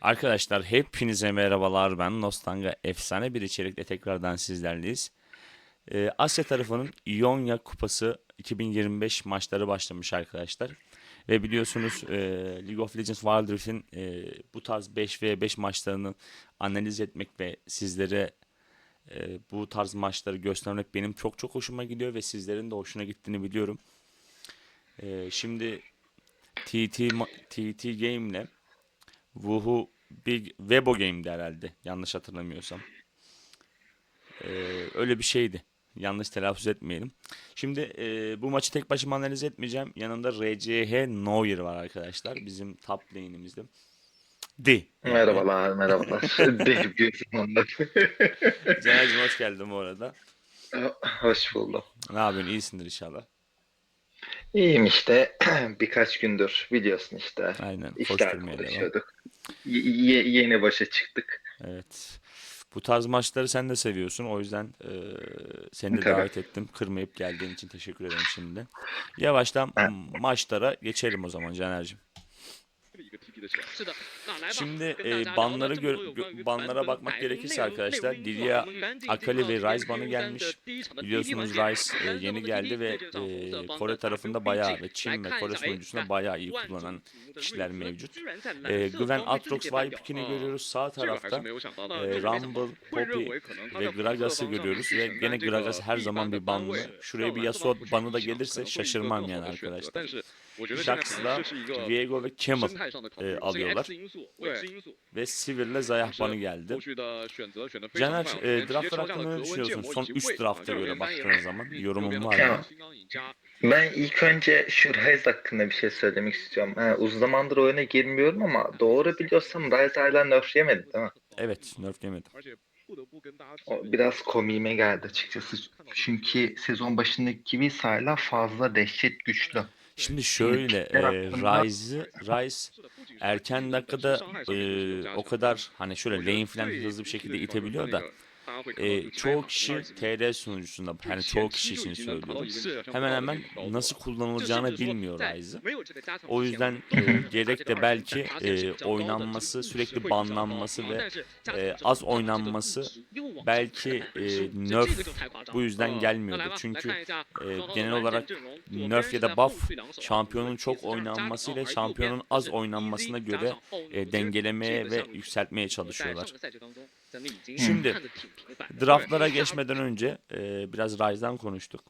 Arkadaşlar hepinize merhabalar, ben Nostanga. Efsane bir içerikle tekrardan sizlerleyiz. Asya tarafının İonya Kupası 2025 maçları başlamış arkadaşlar. Ve biliyorsunuz League of Legends Wild Rift'in bu tarz 5v5 maçlarını analiz etmek ve sizlere bu tarz maçları göstermek benim çok çok hoşuma gidiyor ve sizlerin de hoşuna gittiğini biliyorum. Şimdi TT Game'le Woohoo Big Webo Game'di herhalde, yanlış hatırlamıyorsam. Öyle bir şeydi. Yanlış telaffuz etmeyelim. Şimdi bu maçı tek başıma analiz etmeyeceğim. Yanımda RCH Neuer var arkadaşlar. Bizim top lane'imizde. Di yani. Merhabalar, merhabalar. Debut zamanlar. Caner'cim hoş geldin bu arada. Hoş buldum. Ne yapıyorsun? İyisindir inşallah. İyiyim işte. Birkaç gündür biliyorsun işte. Aynen. İşler Koşturmaya devam. konuşuyorduk. Yeni başa çıktık. Evet. Bu tarz maçları sen de seviyorsun. O yüzden seni de Tabii. davet ettim. Kırmayıp geldiğin için teşekkür ederim şimdi. Yavaştan Ha, maçlara geçelim o zaman Caner'cim. 是的，那来吧， Şimdi 跟大家聊 banlara 聊这么多有关于版 banlara 本 bakmak 改动 gerekirse 内容 arkadaşlar 因素啊， Lilia, 我们赶紧进 Akali 到 ve 这个 Ryze banı 3的 gelmiş. 第一场的第一环 Biliyorsunuz 节。 Ryze 但是我 yeni 们第一 geldi 被 ve 这场红色帮 Kore 的 tarafında WBG bayağı ve Çin 来 ve 看一 Kore 下，哎，你 sunucusunda 看 bayağı iyi 万 kullanan 种族的 kişiler 瑞兹 mevcut. 居然在蓝色 Gwen 方被直 Aatrox 接单挑 Vipik'ini 啊， görüyoruz sağ 这个还是 tarafta. 没有想到的。那没想到 Rumble, 会认 Poppy 为可能他 ve 在红色 Gragas'ı 方上 görüyoruz 去 ve 承 gene 担这 Gragas 个 her 一 zaman 般的 bir 班位， banlı. Şuraya 让 bir 蓝色方 Yasuo 不去 banı da 想，可 gelirse 能会一个 şaşırmam 更好 yani 的选择。 arkadaşlar. 但是我觉得现在可能 Jax'la 这是一个 Viego ve Camel 生态上的考虑，是个 alıyorlar. X 因素，未知因素。 Ve Sivir'le 同 Zayah 时 banı geldi. 后续的选择非常 Caner, 快啊，首先直接 draftlar 敲下了 hakkında ne 格温芥 düşünüyorsun? 末以 Son 及 3 魏啊， drafta 右 göre 边单 baktığın 野 zaman 右边 yorumun 的 var 话 mı? ya 金刚尹扎， ben ilk önce şu Rise hakkında bir şey söylemek istiyorum. Uzun zamandır oyuna girmiyorum ama doğru biliyorsam Rise hala nerf yemedi değil mi? 很早的 Evet, nerfleyemedim. 而且不得不跟大家提 O 的一 biraz 个 komiğime geldi açıkçası. 看到的 Çünkü sezon başındaki gibi hala fazla dehşet güçlü. 对， Şimdi Hani şöyle, pikler hakkında Ryze 是的，不仅是 erken 技术本身 dakikada 伤害上面都是有加 o 强的。 kadar hani 我 şöyle 觉得 lane falan 最 hızlı bir 明晰的 şekilde 地方就是他 itebiliyor 那 da 个大家会看到这个拆 çoğu 码第二 kişi 技能， TR sunucusunda 就 hani 前 çoğu 期 kişi 就 için 已经能达到 söylüyorum. 一个想象不 Hemen 到的那 hemen 种高度 nasıl 了。就甚 kullanılacağını 至说 bilmiyor 在 Ryze'ı. 没有这个加强 O 之前，我 yüzden 们都可能打这 gerek 个 de 二技能， belki 打线是比较高的，这个 oynanması 物 sürekli 质会比较高 banlanması 啊。 ve 但是加强之后 az 它的这个物 oynanması 质又往上抬了 belki 15%，所以这 nerf 个就太夸张 bu 了。 yüzden 那来 gelmiyordur. 吧，来 Çünkü 看一下双方的 genel 完整 olarak 阵容，左边 nerf 是 ya 在 da 后 buff 续两手啊，五 şampiyonun 个 çok 梯子在那扎顶 oynanması 啊， ile 而右边 şampiyonun 则 az 是 oynanmasına EZ 加 göre 上奥努。其实这 dengelemeye 个 ve 项目 yükseltmeye 在上 çalışıyorlar. 个赛季当中，咱们已经 Şimdi 看得挺频繁的。对， draftlara 下 geçmeden önce biraz Ryze'dan konuştuk.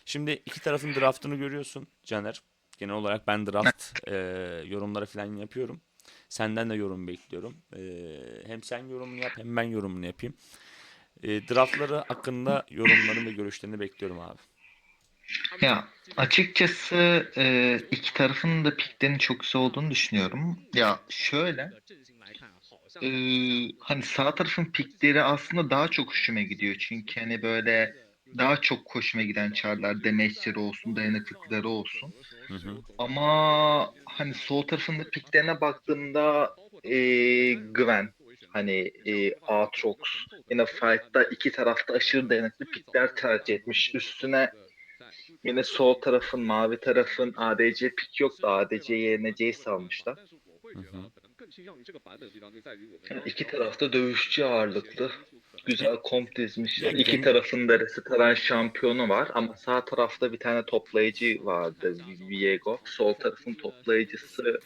Şimdi iki tarafın draftını görüyorsun Caner. Genel olarak ben draft yorumları falan yapıyorum. Senden de yorum bekliyorum. Hem sen yorumunu yap hem ben yorumunu yapayım. Draftları hakkında yorumlarını ve görüşlerini bekliyorum abi. ya açıkçası iki tarafın da piklerinin çok güzel olduğunu düşünüyorum. Ya şöyle e, hani sağ tarafın pikleri aslında daha çok hoşuma gidiyor. Çünkü hani böyle daha çok hoşuma giden çarlar damage'leri olsun, dayanıklıkları olsun. Hı hı. Ama hani sol tarafın da piklerine baktığımda Gwen, hani Aatrox yine fight'ta iki tarafta aşırı dayanıklı pikler tercih etmiş. Üstüne yine sol tarafın, mavi tarafın ADC pik yok da ADC yerine Jace almışlar. hı hı. Yani iki tarafta dövüşçü ağırlıklı. Ya, Güzel komp dizmişler. ya İki gen tarafın da reset şampiyonu var ama sağ tarafta bir tane toplayıcı vardı, Viego. Sol tarafın toplayıcısı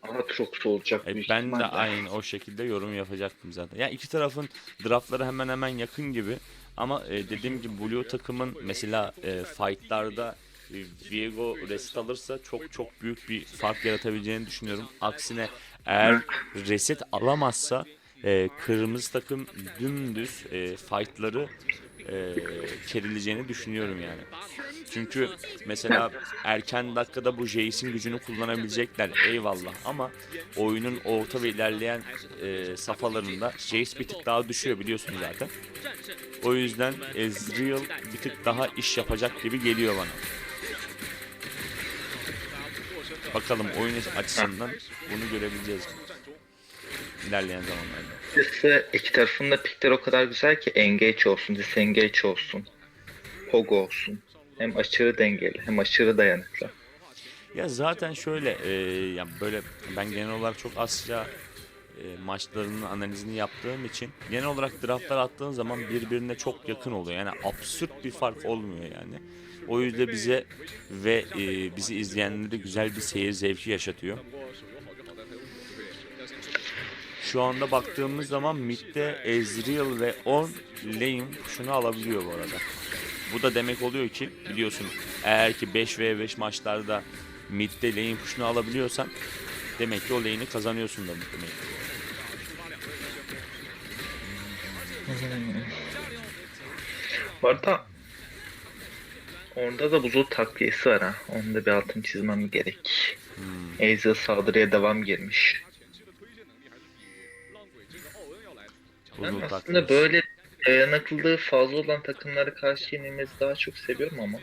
Aatrox olacak büyük Ben de ihtimalle. aynı o şekilde yorum yapacaktım zaten. Ya iki tarafın draftları hemen hemen yakın gibi. Ama dediğim gibi Blue takımın mesela fightlarda Viego reset alırsa çok çok büyük bir fark yaratabileceğini düşünüyorum. Aksine eğer reset alamazsa kırmızı takım dümdüz fightları kerileceğini düşünüyorum yani. Çünkü mesela erken dakikada bu Jace'in gücünü kullanabilecekler eyvallah ama oyunun orta ve ilerleyen safhalarında Jace bir tık daha düşüyor biliyorsun zaten. O yüzden Ezreal bir tık daha iş yapacak gibi geliyor bana. Bakalım oyun açısından bunu görebileceğiz ilerleyen zamanlarda. Açıkçası iki tarafın da pikleri o kadar güzel ki Engage olsun, Disengage olsun, Pogo olsun. Hem aşırı dengeli hem aşırı dayanıklı. Ya zaten şöyle ya böyle ben genel olarak çok Asya maçlarının analizini yaptığım için genel olarak draftlar attığın zaman birbirine çok yakın oluyor. Yani absürt bir fark olmuyor yani. O yüzden bize ve bizi izleyenlere güzel bir seyir zevki yaşatıyor. Şu anda baktığımız zaman midde Ezreal ve On lane şunu alabiliyor bu arada. Bu da demek oluyor ki biliyorsun eğer ki 5v5 maçlarda midde lane push'unu alabiliyorsan demek ki o lane'i kazanıyorsun da demek. Bu arada orada da buzul takviyesi var ha. Onu da bir altını çizmem gerek. Ezreal saldırıya devam girmiş. Ben Buzul aslında takviyesi. böyle dayanıklılığı fazla olan takımlara karşı yenilmesi daha çok seviyorum ama.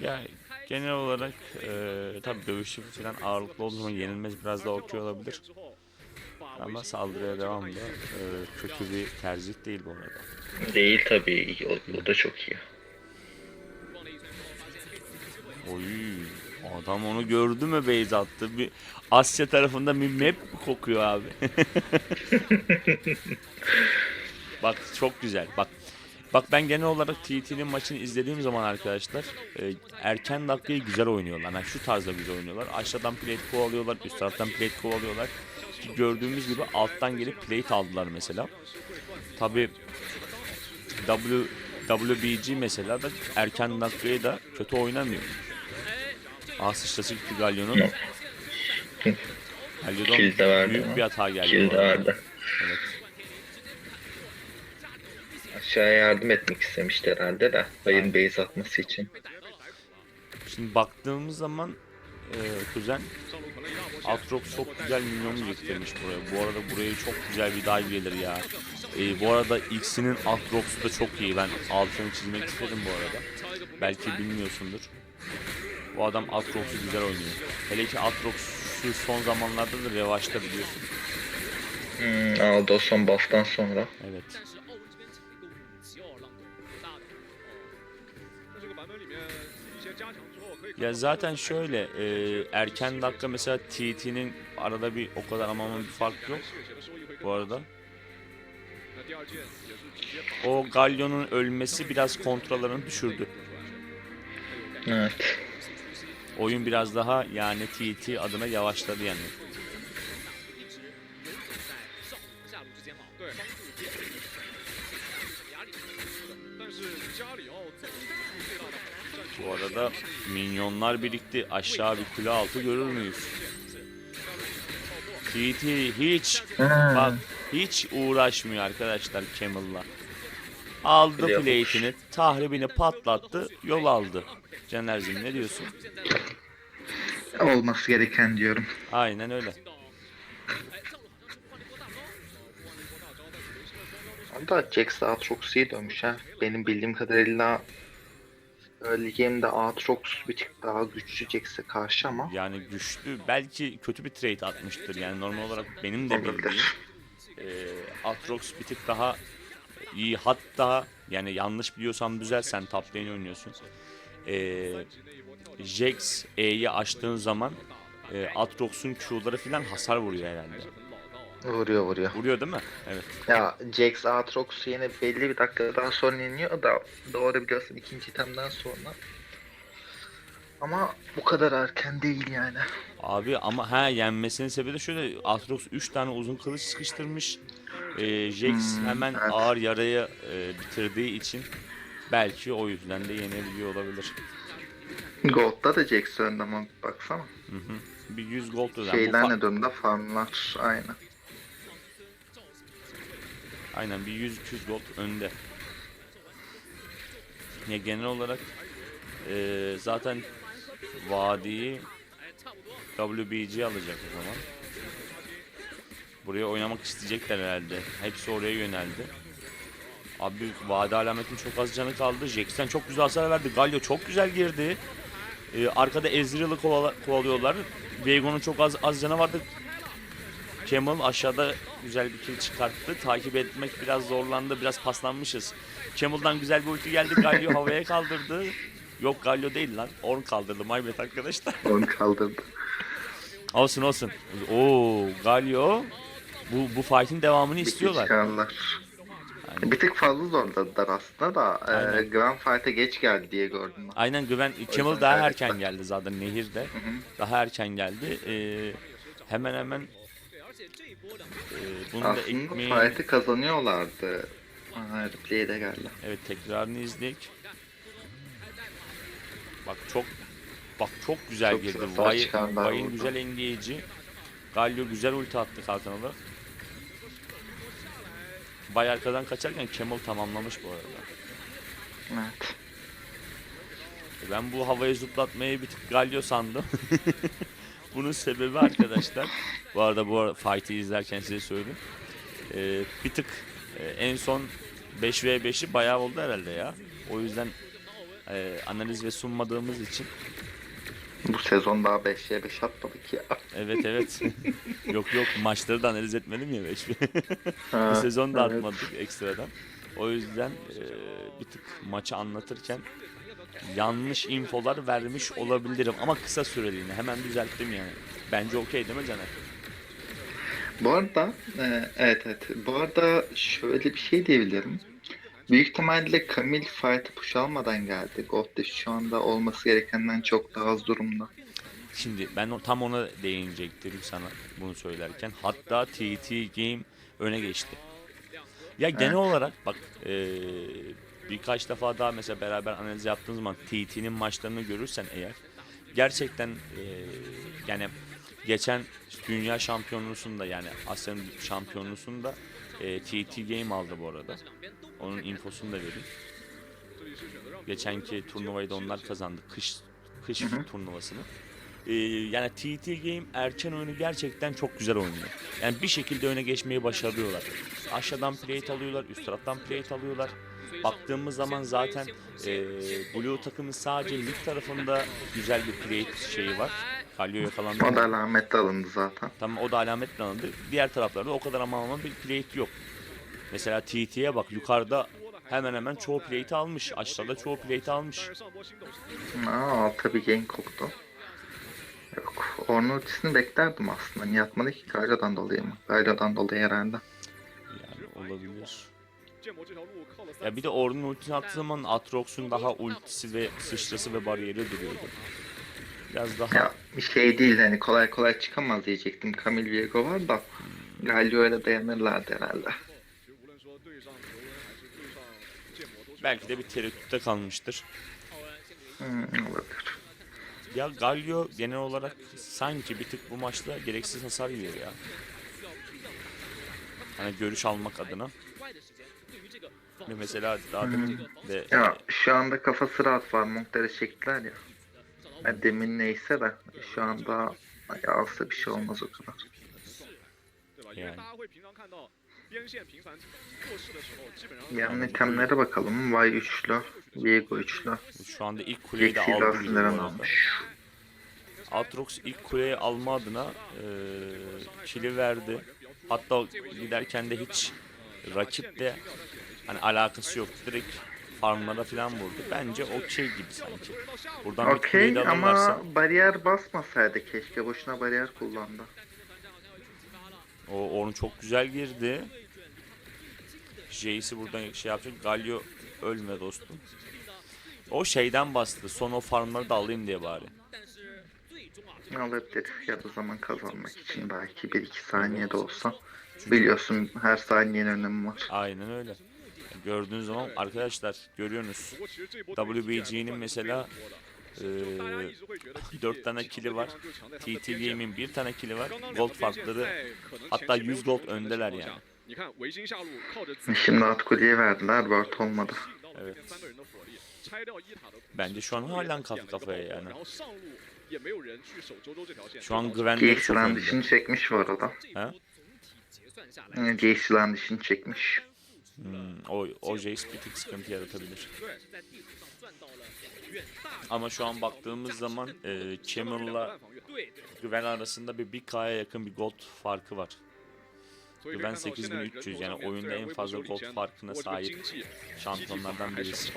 Ya genel olarak tabii dövüşçü falan ağırlıklı olduğu zaman yenilmez biraz daha okey olabilir. Ama saldırıya devam da kötü bir tercih değil bu arada. Değil tabii. O da çok iyi. Oy, adam onu gördü mü base attı. Bir Asya tarafında bir map kokuyor abi. Bak çok güzel. Bak ben genel olarak TT'nin maçını izlediğim zaman arkadaşlar erken dakikayı güzel oynuyorlar. Yani şu tarzda güzel oynuyorlar. Aşağıdan plate kovalıyorlar, üst taraftan plate kovalıyorlar. Ki gördüğümüz gibi alttan gelip plate aldılar mesela. Tabi WBG mesela da erken dakikayı da kötü oynamıyor. Sıçrası gitti Galio'nun. Galio'dan Kill de verdi büyük ama. bir hata geldi Kill bu de arada. verdi. Evet. Aşağıya yardım etmek istemişti herhalde de. Hayır'ın base atması için. Şimdi baktığımız zaman kuzen Aatrox çok güzel minyon biriktirmiş buraya. Bu arada buraya çok güzel bir dive gelir ya. Bu arada X'inin Aatrox'u da çok iyi. Ben altını çizmek istedim bu arada. Belki bilmiyorsundur. Bu adam Aatrox'u güzel oynuyor. Hele ki Aatrox'u son zamanlarda da revaçta biliyorsun. Aldı o son buff'tan sonra. Evet. Ya zaten şöyle erken dakika mesela TT'nin arada bir o kadar aman bir fark yok bu arada. O Galio'nun ölmesi biraz kontralarını düşürdü. Evet. Oyun biraz daha yani TT adına yavaşladı yani. Bu arada minyonlar birikti. Aşağı bir kule altı görür müyüz? TT hiç bak hiç uğraşmıyor arkadaşlar Camel'la. Aldı Kule plate'ini, tahribini patlattı, yol aldı. Caner'cim ne diyorsun? Olması gereken diyorum. Aynen öyle. Hatta Jax de Aatrox'u dönmüş ha. Benim bildiğim kadarıyla early game'de Aatrox bir tık daha güçlü Jax'e karşı ama Yani güçlü, belki kötü bir trade atmıştır. Yani normal olarak benim de bildiğim olabilir. Aatrox bir tık daha iyi. Hatta yani yanlış biliyorsam düzel, sen top lane oynuyorsun. Jax E'yi açtığın zaman Aatrox'un Q'ları falan hasar vuruyor herhalde. Vuruyor. Vuruyor değil mi? Evet. Ya Jax Aatrox yine belli bir dakikadan sonra iniyor da doğru biliyorsun ikinci itemden sonra. Ama bu kadar erken değil yani. Abi ama yenmesinin sebebi de şöyle: Aatrox 3 tane uzun kılıç sıkıştırmış. Jax hemen Evet. ağır yaraya bitirdiği için belki o yüzden de yenebiliyor olabilir. Gold'da da Jax önde ama baksana. Hı hı. Bir 100 gold öden. Şeyler ne durumda? Farmlar aynı. Aynen bir 100-200 gold önde. Ya genel olarak zaten vadiyi WBG alacak o zaman. Buraya oynamak isteyecekler herhalde. Hepsi oraya yöneldi. Abi vadi alametin çok az canı kaldı. Jax'ten çok güzel hasar verdi. Galio çok güzel girdi. Arkada Ezreal'ı kovalıyorlar. Veigar'ın çok az canı vardı. Camel aşağıda güzel bir kill çıkarttı. Takip etmek biraz zorlandı. Biraz paslanmışız. Camel'dan güzel bir ulti geldi. Galio havaya kaldırdı. Yok Galio değil lan. Ornn kaldırdı. My bad arkadaşlar. Onu kaldırdı. Olsun. Oo Galio Bu fight'in devamını Bir istiyorlar. çıkarlar. Aynen. Bir tık fazla zorladılar aslında da Aynen. Grand Fight'a geç geldi diye gördüm ben. Aynen Güven Camel yüzden daha kaybettiler. erken geldi zaten Nehir'de. Hı hı. Daha erken geldi. Hemen hemen bunun da Aslında ekmeğini, fight'ı kazanıyorlardı. Aha, replay'e de geldi. evet, tekrarını izleyek. Bak çok güzel Çok girdi. güzel saç çıkardılar Vay'ın burada. güzel engage'i. Galio güzel ulti attı kalkanalı. Vay arkadan kaçarken Camel tamamlamış bu arada. Evet. Ben bu havayı zıplatmayı bir tık Galio sandım. Bunun sebebi arkadaşlar. Bu arada fight'ı izlerken size söyleyeyim. Bir tık en son 5v5'i bayağı oldu herhalde ya. O yüzden analiz ve sunmadığımız için. Bu sezon daha 5'ye 5 atmadık ya. Evet. Yok maçları da analiz etmedim ya 5 Bu Ha, sezon da evet. atmadık ekstradan. O yüzden bir tık maçı anlatırken yanlış infolar vermiş olabilirim ama kısa süreliğine hemen düzelttim yani. Bence okey değil mi Caner? Bu arada evet. Bu arada şöyle bir şey diyebilirim. Büyük ihtimalle Camille fight'ı push almadan geldi. Gold Dash şu anda olması gerekenden çok daha az durumda. Şimdi ben tam ona değinecektim sana bunu söylerken. Hatta TT Game öne geçti. Ya genel Evet. olarak bak birkaç defa daha mesela beraber analiz yaptığımız zaman TT'nin maçlarını görürsen eğer gerçekten yani geçen dünya şampiyonluğunda yani Asya'nın şampiyonluğunda TT Game aldı bu arada. Onun infosunu da vereyim. Geçenki turnuvayı da onlar kazandı. Kış Hı hı. turnuvasını. Yani TT Game erken oyunu gerçekten çok güzel oynuyor. Yani bir şekilde öne geçmeyi başarıyorlar. Aşağıdan plate alıyorlar, üst taraftan plate alıyorlar. Baktığımız zaman zaten Blue takımın sadece mid tarafında güzel bir plate şeyi var. Kalyo yakalandı. O da alametli alındı zaten. Tamam, o da alametle alındı. Diğer taraflarda o kadar aman bir plate yok. Mesela TT'ye bak, yukarıda hemen hemen çoğu plate almış. Aşağıda çoğu plate almış. Tabii gank koktu. Yok. Ornn ultisini beklerdim aslında. Niye atmadı ki? Gayla'dan dolayı mı? Gayla'dan dolayı herhalde. Yani olabilir. Ya bir de Ornn'un ultisini attığı zaman Aatrox'un daha ultisi ve sıçrası ve bariyeri duruyordu. Biraz daha Ya bir şey değil hani kolay kolay çıkamaz diyecektim. Camille Viego var da Galio'ya dayanırlardı herhalde. belki de bir tereddütte kalmıştır. Olabilir. Ya Galio genel olarak sanki bir tık bu maçta gereksiz hasar yiyor ya. Hani görüş almak adına. Ve mesela daha demin de Ya şu anda kafası rahat var. Monkler'e çektiler ya. Demin neyse de şu anda ya alsa bir şey olmaz o kadar. yani Yan itemlere bakalım. Vay üçlü, Viego üçlü. şu anda ilk kuleyi de Jax'i aldı gibi bu Lassiter'ın arada. almış. Aatrox ilk kuleyi alma adına kili verdi. Hatta giderken de hiç rakiple hani alakası yok. Direkt farmlara falan vurdu. Bence okey gibi sanki. Buradan bir kuleyi de Okey alırlarsa ama bariyer basmasaydı keşke. Boşuna bariyer kullandı. onu çok güzel girdi. Jace'i buradan şey yapacak. Galio ölme dostum. O şeyden bastı. Son o farmları da alayım diye bari. Olabilir ya da zaman kazanmak için belki 1-2 saniye de olsa. Biliyorsun her saniyenin önemi var. Aynen öyle. Gördüğünüz zaman arkadaşlar görüyorsunuz. WBG'nin mesela 4 tane kili var. TT Game'in 1 tane kili var. Gold farkları hatta 100 gold öndeler yani. Şimdi Atkuli'ye verdiler. Word olmadı. Evet. Bence şu an halen kafa kafaya yani. Şu an güvenleri çok Jace'lan önde. dişini çekmiş bu arada. Ha? Jace'lan dişini çekmiş. O Jace bir tık sıkıntı yaratabilir. Ama şu an baktığımız zaman Camel'la Güven arasında bir 1K'ya yakın bir gold farkı var. Güven 8300 yani oyunda en fazla gold farkına sahip şampiyonlardan birisi.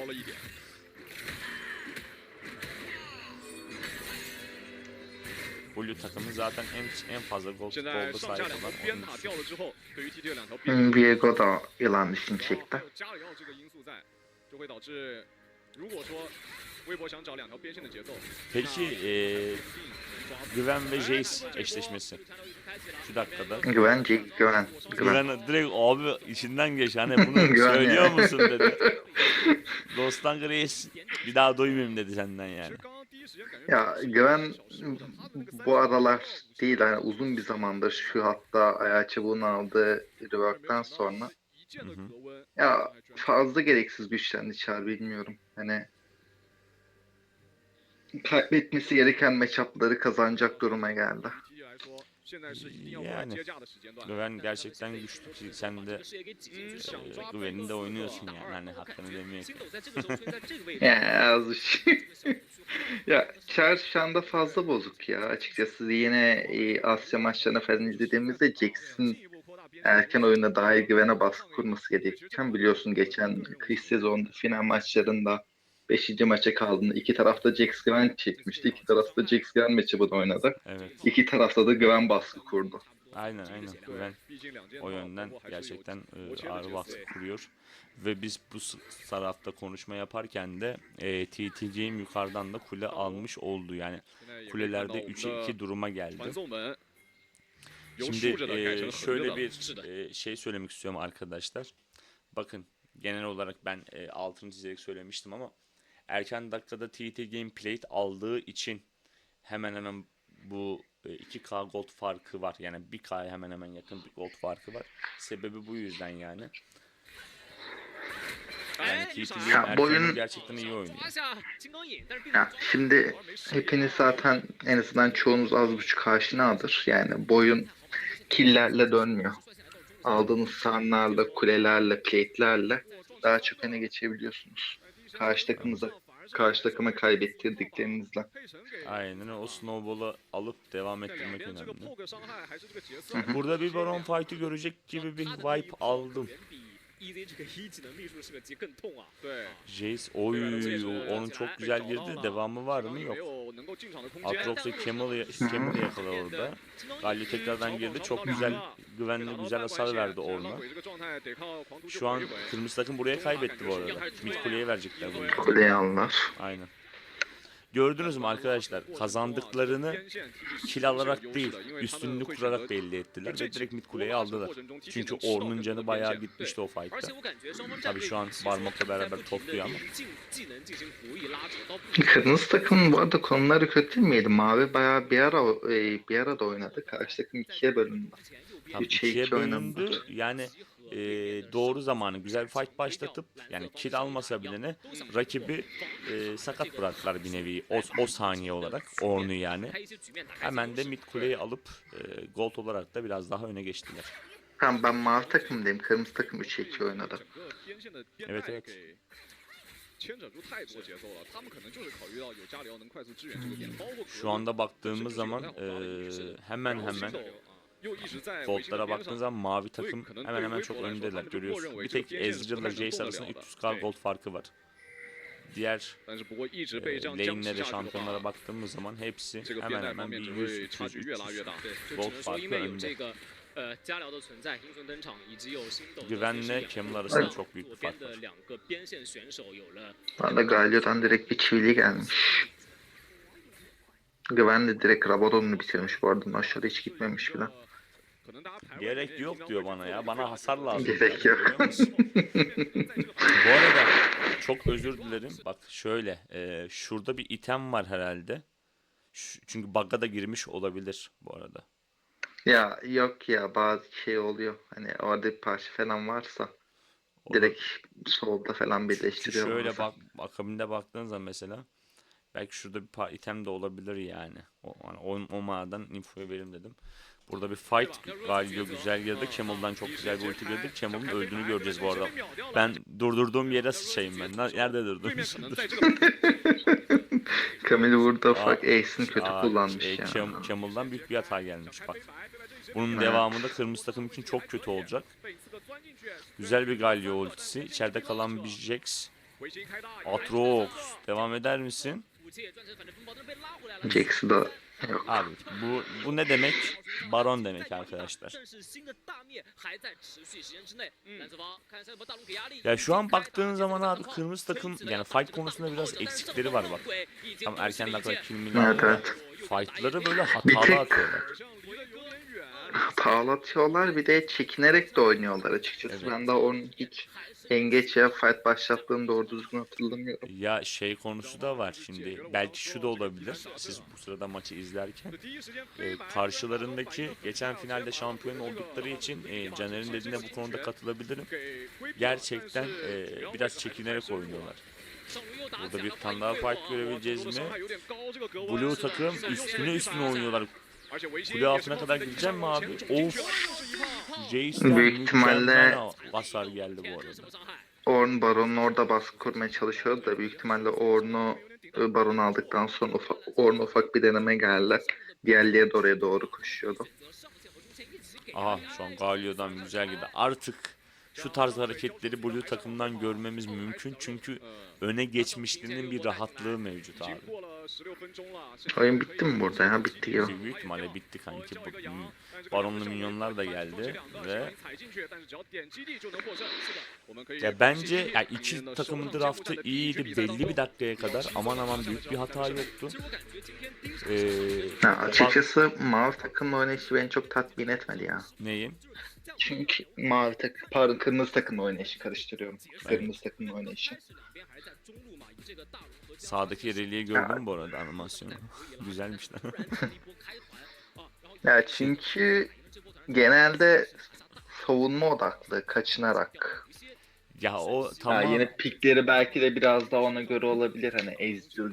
Blue takımı zaten en fazla golda 现在上下 sahip 两头 olan 边 oyuncusu. 塔掉了之后，对于 TT 的两条边 Viego da yılan dişini çekti. 有加里奥这个因素在，就会导致如果说微博想找两条边线的节奏， Peki Güven ve Jace eşleşmesi. Şu dakikada. Güven. Güven direkt abi içinden geç hani bunu Güven söylüyor ya. musun dedi. Dostan Grace bir daha duymayayım dedi senden 其 yani. 实刚刚第一时间感觉 Ya Güven bu aralar değil hani uzun bir zamandır şu hatta ayağı çubuğunu aldığı rework'tan sonra ya fazla gereksiz güçlendi Char bilmiyorum. Hani kaybetmesi gereken matchup'ları kazanacak duruma geldi. Yani Güven gerçekten güçlü ki sen de Güven'in de oynuyorsun yani hani hakkını demeye ki. Ya az bir şey. Ya Char şu anda fazla bozuk ya. Açıkçası yine Asya maçlarını falan izlediğimizde Jax'in erken oyunda daha iyi Güven'e baskı kurması gerekirken biliyorsun geçen kış sezonunda final maçlarında 5. maça kaldığında iki tarafta Jax Güven çekmişti. İki tarafta Jax Güven matchup'ını oynadı. Evet. İki tarafta da Güven baskı kurdu. Aynen Güven o yönden gerçekten ağır baskı kuruyor. Ve biz bu tarafta konuşma yaparken de TTC'im yukarıdan da kule almış oldu. Yani kulelerde 3'e 2 duruma geldi. Şimdi şöyle bir şey söylemek istiyorum arkadaşlar. Bakın genel olarak ben altını çizerek söylemiştim ama erken dakikada TT Game Plate aldığı için hemen bu 2K gold farkı var. Yani 1K'ya hemen yakın bir gold farkı var. Sebebi bu yüzden yani. Yani TT Game Ya, erken boyun- gerçekten iyi oynuyor. Ya şimdi hepiniz zaten en azından çoğunuz az buçuk aşinadır. Yani boyun killerle dönmüyor. Aldığınız sarnlarla, kulelerle, plate'lerle daha çok öne geçebiliyorsunuz. Karşı takıma kaybettirdiklerinizle. Aynen o snowball'u alıp devam ettirmek önemli. Burada bir Baron fight'ı görecek gibi bir vibe aldım. Jace onun çok güzel girdi. Devamı var mı? Yok. Atrox'u Camel'ı yakaladı orada. Galio tekrardan girdi. Çok güzel güvenli güzel hasar verdi Ornn'a. Şu an kırmızı takım buraya kaybetti bu arada. Mid kuleye verecekler bunu. Kuleyi alırlar. Aynen. Gördünüz mü arkadaşlar? Kazandıklarını kill alarak değil, üstünlüğü kurarak belli ettiler ve direkt mid kuleyi aldılar. Çünkü Ornn'un canı bayağı gitmişti o fight'ta. Tabii şu an Barmok'la beraber topluyor ama. Kırmızı takımın bu arada konuları kötü değil miydi? Mavi bayağı bir ara da oynadı. Karşı takım ikiye bölündü. Tabii 3'e ikiye 2 bölündü. oynamadı. Yani doğru zamanı güzel fight başlatıp yani kill almasa bile ne rakibi sakat bıraktılar bir nevi o saniye olarak Ornn'u yani. Hemen de mid kuleyi alıp gold olarak da biraz daha öne geçtiler. Tamam ben mavi takımdayım. Kırmızı takım 3'e 2 oynadı. Evet. Şu anda baktığımız zaman hemen goldlara baktığınız zaman mavi takım hemen çok öndeler görüyorsun. Bir tek Ezreal ile Jace arasında 300k gold farkı var. Diğer lane'lere, şampiyonlara baktığımız zaman hepsi hemen bir 100, 200, 300 gold farkı önde. Güvenle Camel arasında çok büyük bir fark var. Bana Galio'dan direkt bir çivili gelmiş. Güven de direkt Rabadon'unu bitirmiş bu arada. Aşağıda hiç gitmemiş bile. Gerek yok diyor bana ya. Bana hasar lazım. Gerek yok. Görüyor musun? Bu arada çok özür dilerim. Bak şöyle. Şurada bir item var herhalde. Çünkü bug'a da girmiş olabilir bu arada. Ya yok ya bazı şey oluyor. Hani orada bir parça falan varsa direkt solda falan birleştiriyor. Şöyle bazen. bak, akabinde baktığın zaman mesela belki şurada bir item de olabilir yani. O mağadan infoyu verim dedim. Burada bir fight Galio güzel girdi. Camel'dan çok güzel bir ulti girdi. Camel'ın öldüğünü göreceğiz bu arada. Ben durdurduğum yere sıçayım ben. Nerede durdum? Camille burada ufak ace'ini kötü kullanmış ya. Camel'dan büyük bir hata gelmiş bak. Bunun devamında kırmızı takım için çok kötü olacak. Güzel bir Galio ultisi. İçeride kalan bir Jax. Atrox. Devam eder misin? Jax'ı da Yok. Abi bu ne demek? Baron demek arkadaşlar. Ya şu an baktığın zaman abi kırmızı takım yani fight konusunda biraz eksikleri var bak. Tam erken dakikada kill mill Evet, alıyorlar. evet. Fight'ları böyle Bir hatalı tek atıyorlar. Tağlatıyorlar, bir de çekinerek de oynuyorlar açıkçası. Evet. Ben daha onun hiç engage ya fight başlattığını doğru düzgün hatırlamıyorum. Ya şey konusu da var şimdi. Belki şu da olabilir. Siz bu sırada maçı izlerken. Karşılarındaki geçen finalde şampiyon oldukları için Caner'in dediğine bu konuda katılabilirim. Gerçekten biraz çekinerek oynuyorlar. Burada bir tane daha fight görebileceğiz mi? Blue takım üstüne oynuyorlar. Kule altına kadar gideceğim mi abi? Of! Jace'den Büyük ihtimalle mükemmel hasar geldi bu arada. Ornn Baron'un orada baskı kurmaya çalışıyordu da büyük ihtimalle Ornn'u Baron aldıktan sonra Ornn ufak bir deneme geldi. Diğerleri de oraya doğru koşuyordu. Aha şu an Galio'dan güzel gibi. Artık şu tarz hareketleri Blue takımdan görmemiz mümkün çünkü öne geçmişliğinin bir rahatlığı mevcut abi. Oyun bitti mi burada ya? Bitti ya. Büyük ihtimalle bitti kanki. Baronlu minyonlar da geldi ve ya bence ya iki takımın draftı iyiydi belli bir dakikaya kadar aman büyük bir hata yoktu. Ha, açıkçası mavi takımın oynayışı beni çok tatmin etmedi ya. Neyim? Çünkü mavi takım, pardon, kırmızı takımın oynayışı karıştırıyorum. Kırmızı takımın oynayışı. Sağdaki reliği gördün mü bu arada animasyonu? Güzelmiş lan. Ya çünkü genelde savunma odaklı, kaçınarak. Ya o Ha, tamam. yine pikleri belki de biraz daha ona göre olabilir. Hani Ezreal,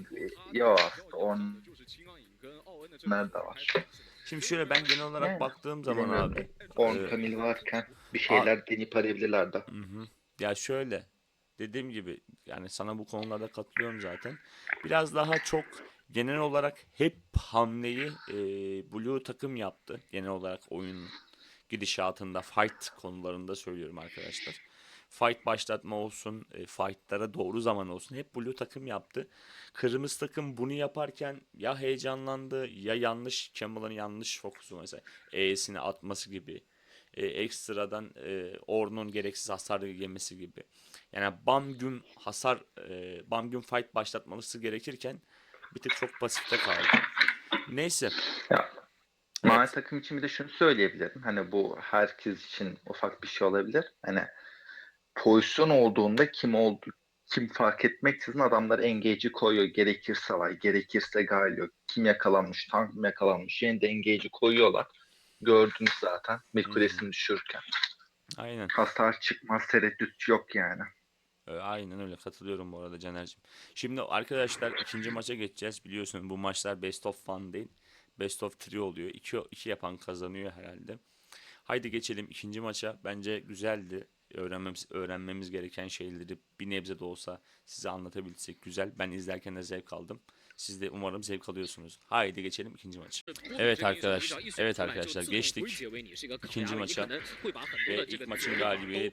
yok aslında onlar da var. Şimdi şöyle ben genel olarak Yani, baktığım zaman bilemiyorum. abi. Ornn Camille varken bir şeyler deneyip arayabilirlerdi. Hı hı. Ya şöyle dediğim gibi yani sana bu konularda katılıyorum zaten. Biraz daha çok genel olarak hep hamleyi Blue takım yaptı. Genel olarak oyun gidişatında fight konularında söylüyorum arkadaşlar. Fight başlatma olsun, fightlara doğru zaman olsun hep Blue takım yaptı. Kırmızı takım bunu yaparken ya heyecanlandı ya yanlış Camel'ın yanlış fokusu mesela E'sini atması gibi. Ekstradan Ornn'un gereksiz hasar yemesi gibi. Yani bam güm fight başlatması gerekirken bir tık çok pasifte kaldı. Neyse. Ya, mavi Evet. takım için bir de şunu söyleyebilirim. Hani bu herkes için ufak bir şey olabilir. Hani pozisyon olduğunda kim fark etmeksizin adamlar engage'i koyuyor. Gerekirse Vay, gerekirse Galio. Kim yakalanmış, tank mı yakalanmış. Yine de engage'i koyuyorlar. Gördünüz zaten. Bir Hı hı. kulesini düşürürken. Aynen. Hasar çıkmaz, tereddüt yok yani. Aynen öyle katılıyorum bu arada Caner'cim. Şimdi arkadaşlar ikinci maça geçeceğiz. Biliyorsun bu maçlar best of one değil. Best of three oluyor. İki yapan kazanıyor herhalde. Haydi geçelim ikinci maça. Bence güzeldi. Öğrenmemiz gereken şeyleri bir nebze de olsa size anlatabilsek güzel. Ben izlerken de zevk aldım. Siz de umarım zevk alıyorsunuz. Haydi geçelim ikinci maça. Evet arkadaşlar geçtik ikinci maça. Ve ilk maçın galibi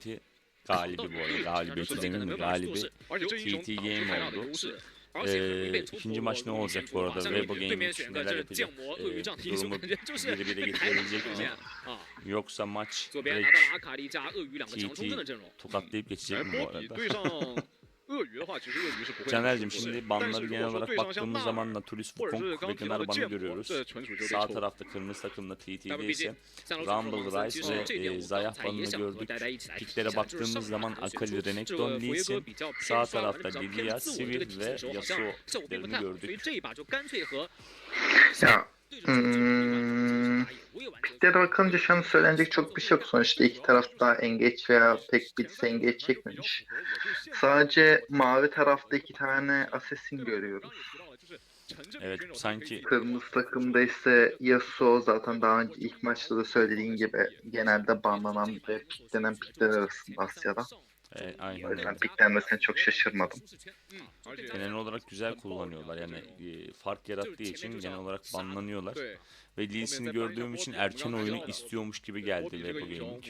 bu arada. Galibiyeti demeyeyim mi? Galibi TT Game oldu. İkinci maç ne olacak bu arada? Weibo Gaming neler yapacak? Durumu 1-1'e getirebilecek mi? Yoksa maç direkt TT tokatlayıp geçecek mi bu arada? Caner'cim şimdi banları genel olarak baktığımız zaman Nautilus, Wukong ve Gnar görüyoruz. Sağ tarafta kırmızı takımda TT'de ise Rumble, Ryze ve Zayah banını gördük. Piklere baktığımız zaman Akali, Renekton, Lee Sin. Sağ tarafta Lilia, Sivir ve Yasuo piklerini gördük. Ya piklere bakınca şu an söylenecek çok bir şey yok. Sonuçta iki taraf da engage veya pek birisi engage çekmemiş. Sadece mavi tarafta iki tane assassin görüyoruz. Evet sanki Kırmızı takımda ise Yasuo, zaten daha önce ilk maçta da söylediğin gibi genelde banlanan ve piklenen pikler arasında Asya'da. aynen O yüzden öyle. piklenmesine çok şaşırmadım. Genel olarak güzel kullanıyorlar yani fark yarattığı için genel olarak banlanıyorlar. Ve Lee Sin'i gördüğüm için erken oyunu istiyormuş gibi geldi Weibo Gaming.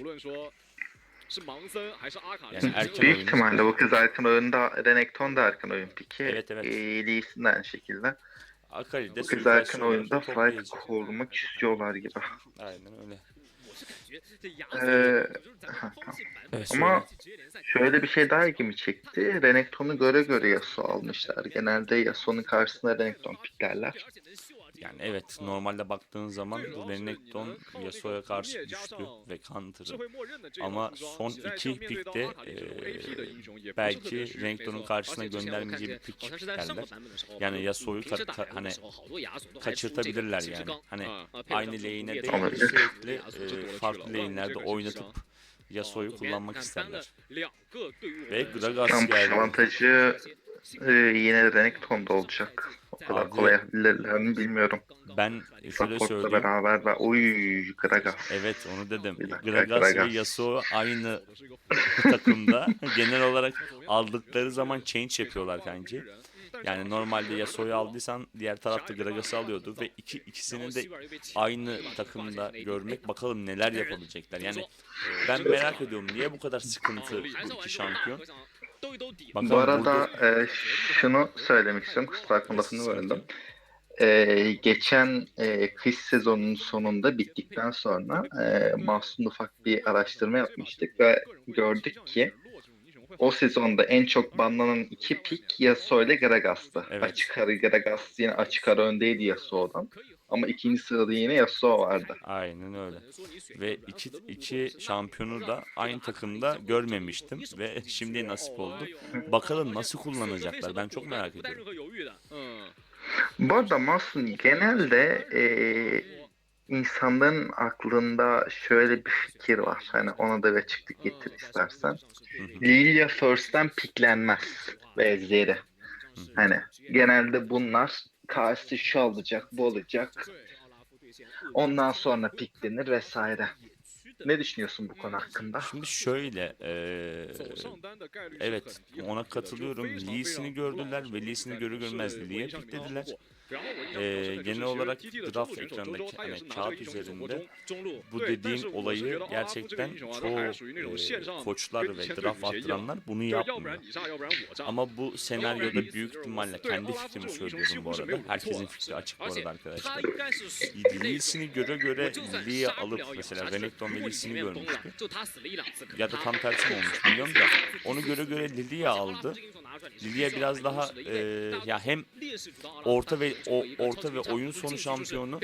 Yani erken Büyük oyunu. ihtimalle bu kız erken oyunda Renekton da erken oyun piki. Evet. Lee Sin de aynı şekilde. Akali de Bu kez erken suikastçı olarak oyunda fight toplayıcı. kurmak istiyorlar gibi. Aynen öyle. Ee, Evet, ama şöyle bir şey daha ilgimi çekti. Renekton'u göre göre Yasuo almışlar. Genelde Yasuo'nun karşısına Renekton piklerler. yani evet, normalde baktığın zaman Renekton Yasuo'ya karşı güçlü ve counter'ı. Ama son iki pikte belki Renekton'un karşısına göndermeyeceği bir pik piklerler. Yani Yasuo'yu hani kaçırtabilirler yani. Hani aynı lane'e değil de sürekli farklı lane'lerde oynatıp Yasuo'yu kullanmak isterler. Ve Gragas Tam geldi. avantajı yine Renekton'da olacak. O kadar Abi kolay yapabilirler mi bilmiyorum. ben şöyle Support'la söyleyeyim. beraber ve Gragas. Evet, onu dedim. Bir dakika, Gragas ve Gragas. Yasuo aynı takımda. Genel olarak aldıkları zaman change yapıyorlar kanki. Yani normalde Yasuo'yu aldıysan diğer tarafta Gragas'ı alıyordu ve ikisini de aynı takımda görmek, bakalım neler yapabilecekler. Yani ben merak ediyorum, niye bu kadar sıkıntı bu iki şampiyon. Bu Bakalım arada burada şunu söylemek istiyorum. Kusura bakma lafını sıkıntı böldüm. yok. Geçen kış sezonunun sonunda bittikten sonra Mahsun ufak bir araştırma yapmıştık ve gördük ki o sezonda en çok banlanan iki pick Yasuo ile Gragas'tı. Evet. Açık ara Gragas yine açık ara öndeydi Yasuo'dan. Ama ikinci sırada yine Yasuo vardı. Aynen öyle. Ve iki şampiyonu da aynı takımda görmemiştim ve şimdi nasip oldu. Bakalım nasıl kullanacaklar. Ben çok merak ediyorum. Bu arada Mahsun genelde insanların aklında şöyle bir fikir var. Hani ona da bir açıklık getir istersen. Hı hı, Lilia First'ten piklenmez ve Zeri. hı hı. Hani genelde bunlar karşı şu olacak, bu olacak. Ondan sonra piklenir vesaire. Ne düşünüyorsun bu konu hakkında? Şimdi şöyle, evet, ona katılıyorum. Lee'sini gördüler ve Lee'sini görür görmez Lee'ye piklediler. Genel olarak draft ekranındaki hani kağıt üzerinde bu dediğin olayı gerçekten çoğu koçlar ve draft attıranlar bunu yapmıyor. Ama bu senaryoda büyük ihtimalle, kendi fikrimi söylüyorum bu arada. Herkesin fikri açık bu arada arkadaşlar. Lee'sini göre göre Lee'yi alıp mesela Renekton ve Lee'sini görmüştü. Ya da tam tersi mi olmuş bilmiyorum da onu göre göre Lilia aldı. Lilia biraz daha ya hem orta ve oyun sonu şampiyonu,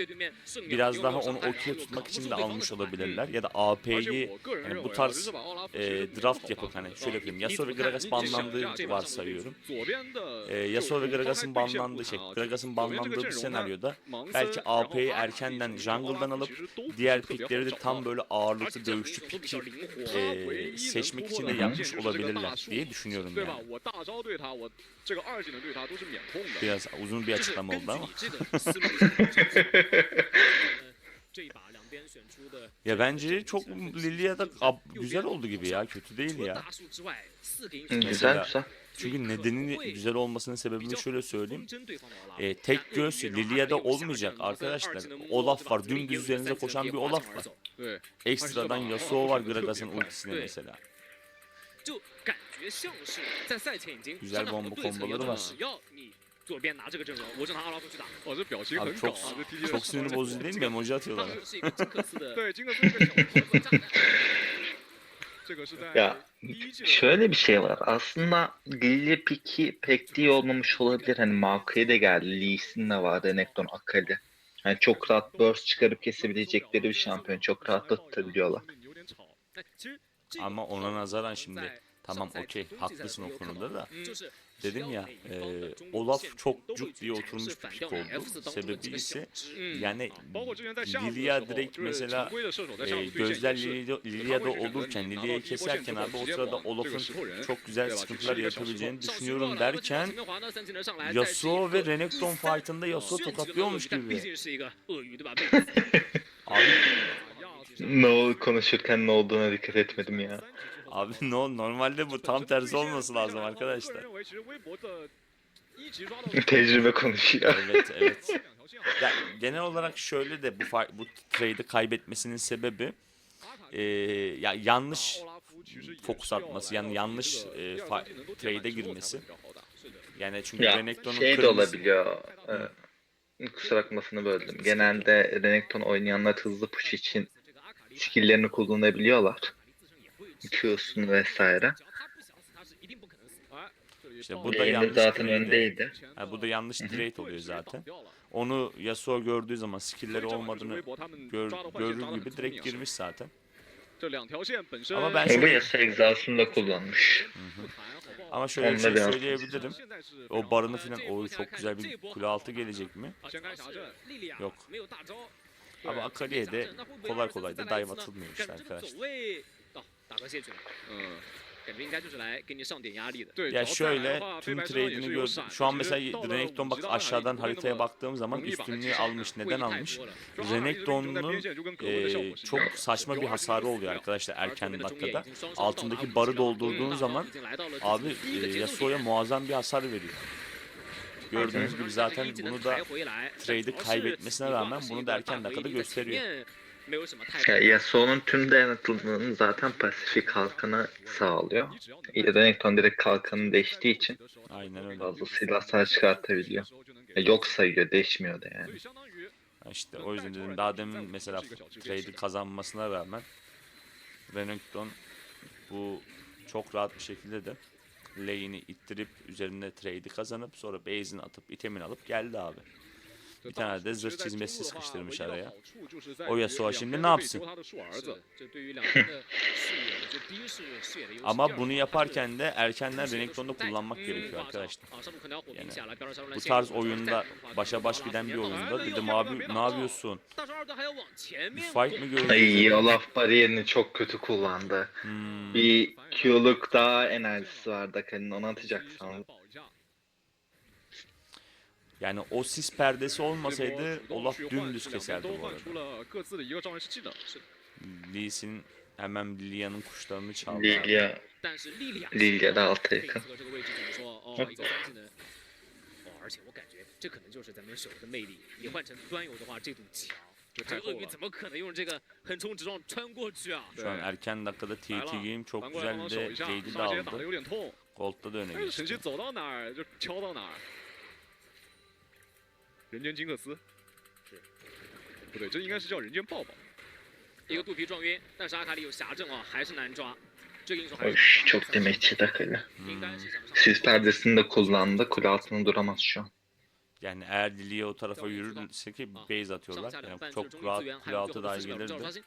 biraz daha onu okey tutmak için de almış olabilirler. Ya da AP'yi yani bu tarz draft yapıp hani şöyle yapayım. Yasuo ve Gragas banlandığı varsayıyorum. Yasuo ve Gragas'ın banlandığı bir senaryoda belki AP'yi erkenden jungle'dan alıp diğer pickleri de tam böyle ağırlıklı dövüşçü picki seçmek için de yapmış olabilirler diye düşünüyorum yani. Biraz uzun bir açıklama oldu ama. Ya bence çok Lilia'da güzel oldu gibi ya, kötü değil ya. Güzel Mesela güzel. çünkü nedenini güzel olmasının sebebini şöyle söyleyeyim. Tek göz Lilia'da olmayacak arkadaşlar. Olaf var, dümdüz üzerinize koşan bir Olaf var. Ekstradan Yasuo var Gragas'ın ultisine mesela. Güzel bomba komboları var. Abi çok sinir bozucu değil mi? Emoji atıyorlar. Ya şöyle bir şey var. Aslında Lilia piki pek de iyi olmamış olabilir. Hani Maokai de geldi. Lee Sin de var. Renekton, Akali. Hani çok rahat burst çıkarıp kesebilecekleri bir şampiyon. Çok rahat da tutabiliyorlar. Ama ona nazaran şimdi tamam, okey, haklısın o konuda da. Dedim ya, Olaf çok cuk diye oturmuş bir pik oldu. Sebebi ise yani Lilia direkt mesela gözler Lilia'da olurken, Lilia'yı keserken abi o sırada Olaf'ın çok güzel sıkıntılar yaratabileceğini düşünüyorum derken Yasuo ve Renekton fight'ında Yasuo tokatlıyormuş gibi. Abi Konuşurken ne olduğuna dikkat etmedim ya. abi no, normalde bu tam tersi olması lazım arkadaşlar. Tecrübe konuşuyor. Evet, evet. Ya genel olarak şöyle de bu trade'i kaybetmesinin sebebi ya yanlış fokus atması, yani yanlış trade'e girmesi. Yani çünkü Ya Renekton'un şey de kırmızı olabiliyor. kusura bakma lafını böldüm. Genelde Renekton oynayanlar hızlı push için skill'lerini kullanabiliyorlar. Q'sunu vesaire. İşte bu da Lane'de yanlış zaten trade. öndeydi. Ha, bu da yanlış trade oluyor zaten. Onu Yasuo gördüğü zaman skill'leri olmadığını görür gibi direkt girmiş zaten. Ama ben Bu şöyle Yasuo egzasını da kullanmış. ama şöyle bir Onunla şey biraz söyleyebilirim. O barını falan o çok güzel bir kule altı gelecek mi? Yok. Ama Akali'ye de kolay kolay da dive atılmıyor işte arkadaşlar. 感觉应该就是来给你上点压力的。 Ya şöyle tüm trade'ini gördüm. Şu an mesela Renekton bak aşağıdan haritaya baktığım zaman üstünlüğü almış. Neden almış? Renekton'un çok saçma bir hasarı oluyor arkadaşlar erken dakikada. Altındaki barı doldurduğun zaman abi Yasuo'ya muazzam bir hasar veriyor. Gördüğünüz gibi zaten bunu da trade'i kaybetmesine rağmen bunu da erken dakikada gösteriyor. Ya Yasuo'nun tüm dayanıklılığını zaten pasifik kalkanı sağlıyor. Renekton direkt kalkanı değiştiği için Aynen öyle. fazla silahlar çıkartabiliyor. Yok sayıyor, değişmiyor da yani. İşte o yüzden dedim daha demin mesela trade'i kazanmasına rağmen Renekton bu çok rahat bir şekilde de lane'i ittirip üzerinde trade'i kazanıp sonra base'ini atıp itemini alıp geldi abi. Bir tane de zırh çizmesi sıkıştırmış araya. O Yasuo şimdi ne yapsın? Ama bunu yaparken de erkenden Renekton'da kullanmak gerekiyor arkadaşlar. Yani bu tarz oyunda başa baş giden bir oyunda dedim abi ne yapıyorsun? Bir fight mı göreceğiz Ay, dedim. Olaf bariyerini çok kötü kullandı. Bir Q'luk daha enerjisi vardı Akali'nin, onu atacak sandım. Yani o sis perdesi olmasaydı Olaf dümdüz keserdi bu arada. Lee Sin hemen Lilia'nın kuşlarını çaldı. Lilia, Lilia da alta yakın. 而且我感觉这可能就是咱们手游的魅力。你换成端游的话，这堵墙，这鳄鱼怎么可能用这个横冲直撞穿过去啊？ Şu an erken dakikada TT Game çok güzel bir de Jade'i de 打的 aldı. 有点痛， Gold'da da öne 但是神奇 geçti. 走到哪儿就敲到哪儿。人间金克斯，是，不对，这应该是叫人间抱抱。一个肚皮撞晕，但是阿卡里有侠阵啊，还是难抓。这个因素还是 Oş, 难抓。 çok demekçi Akali. 应该是想上。 Sis perdesini de kullandı. Kule altında duramaz şu an. Yani eğer Lilia o tarafa yürürse ki base atıyorlar. 上下两 Yani 半 çok 最终 rahat 资源还 kule 有最 altı 后的 dahi 40秒，正好 gelirdi. 刷新。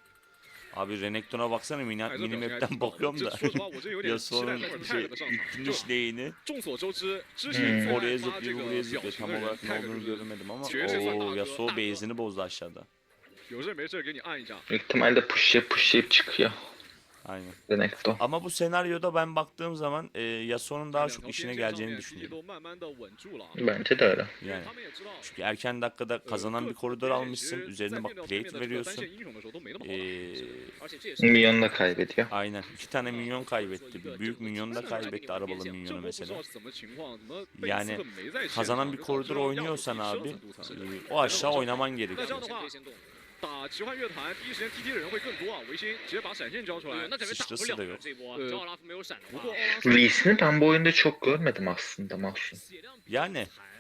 Abi Renekton'a baksana 哎，这 minimap'ten bakıyorum 这 da 说实话，我真有点期待 Yasuo'nun 那会儿 şey 泰的上场。 itmiş lane'i 众所周知，之 Hmm. 前 oraya 发这 zıplıyor 个 buraya 表 zıplıyor. 情 Tam 的人， olarak ne 泰的 olduğunu 就是 göremedim ama绝对算大 o 哥 Yasuo 大哥 base'ini bozdu aşağıda. 有事没事给你按一下。 Büyük ihtimalle pushlayıp çıkıyor Aynen. Renekton. Ama bu senaryoda ben baktığım zaman Yasuo'nun daha 两 çok 条 işine 边线上 geleceğini 面，地 düşünüyorum. 都慢慢的稳住了。 Bence de öyle. 因为 Yani 他们也知道， çünkü erken dakikada kazanan bir koridor 其 almışsın. 实在 Üzerine 面 bak 到对面 plate 的这个单 veriyorsun. 线英雄的时候都没那么好打。 而且这也是 Minyon da kaybediyor. Aynen. 2 tane minyon kaybetti. Bir büyük minyon da kaybetti arabalı 这 minyonu 波不知 mesela. 道是怎么情况，怎么被 Yani 四个没在线 kazanan bir 导致 koridor 让 oynuyorsan 自己 abi 生死赌场。 o aşağı oynaman 那 gerekiyor. 这样的话，打奇幻乐坛第一时间 TT 的人会更多啊。维新直接把闪现交出来， 那感觉打不 sıçrası da 了 yok. 这波，只要奥拉夫没有闪的 不 话 过，奥拉夫 Lee'sini ben bu oyunda çok görmedim aslında Mahsun. 血量比 Yani 惨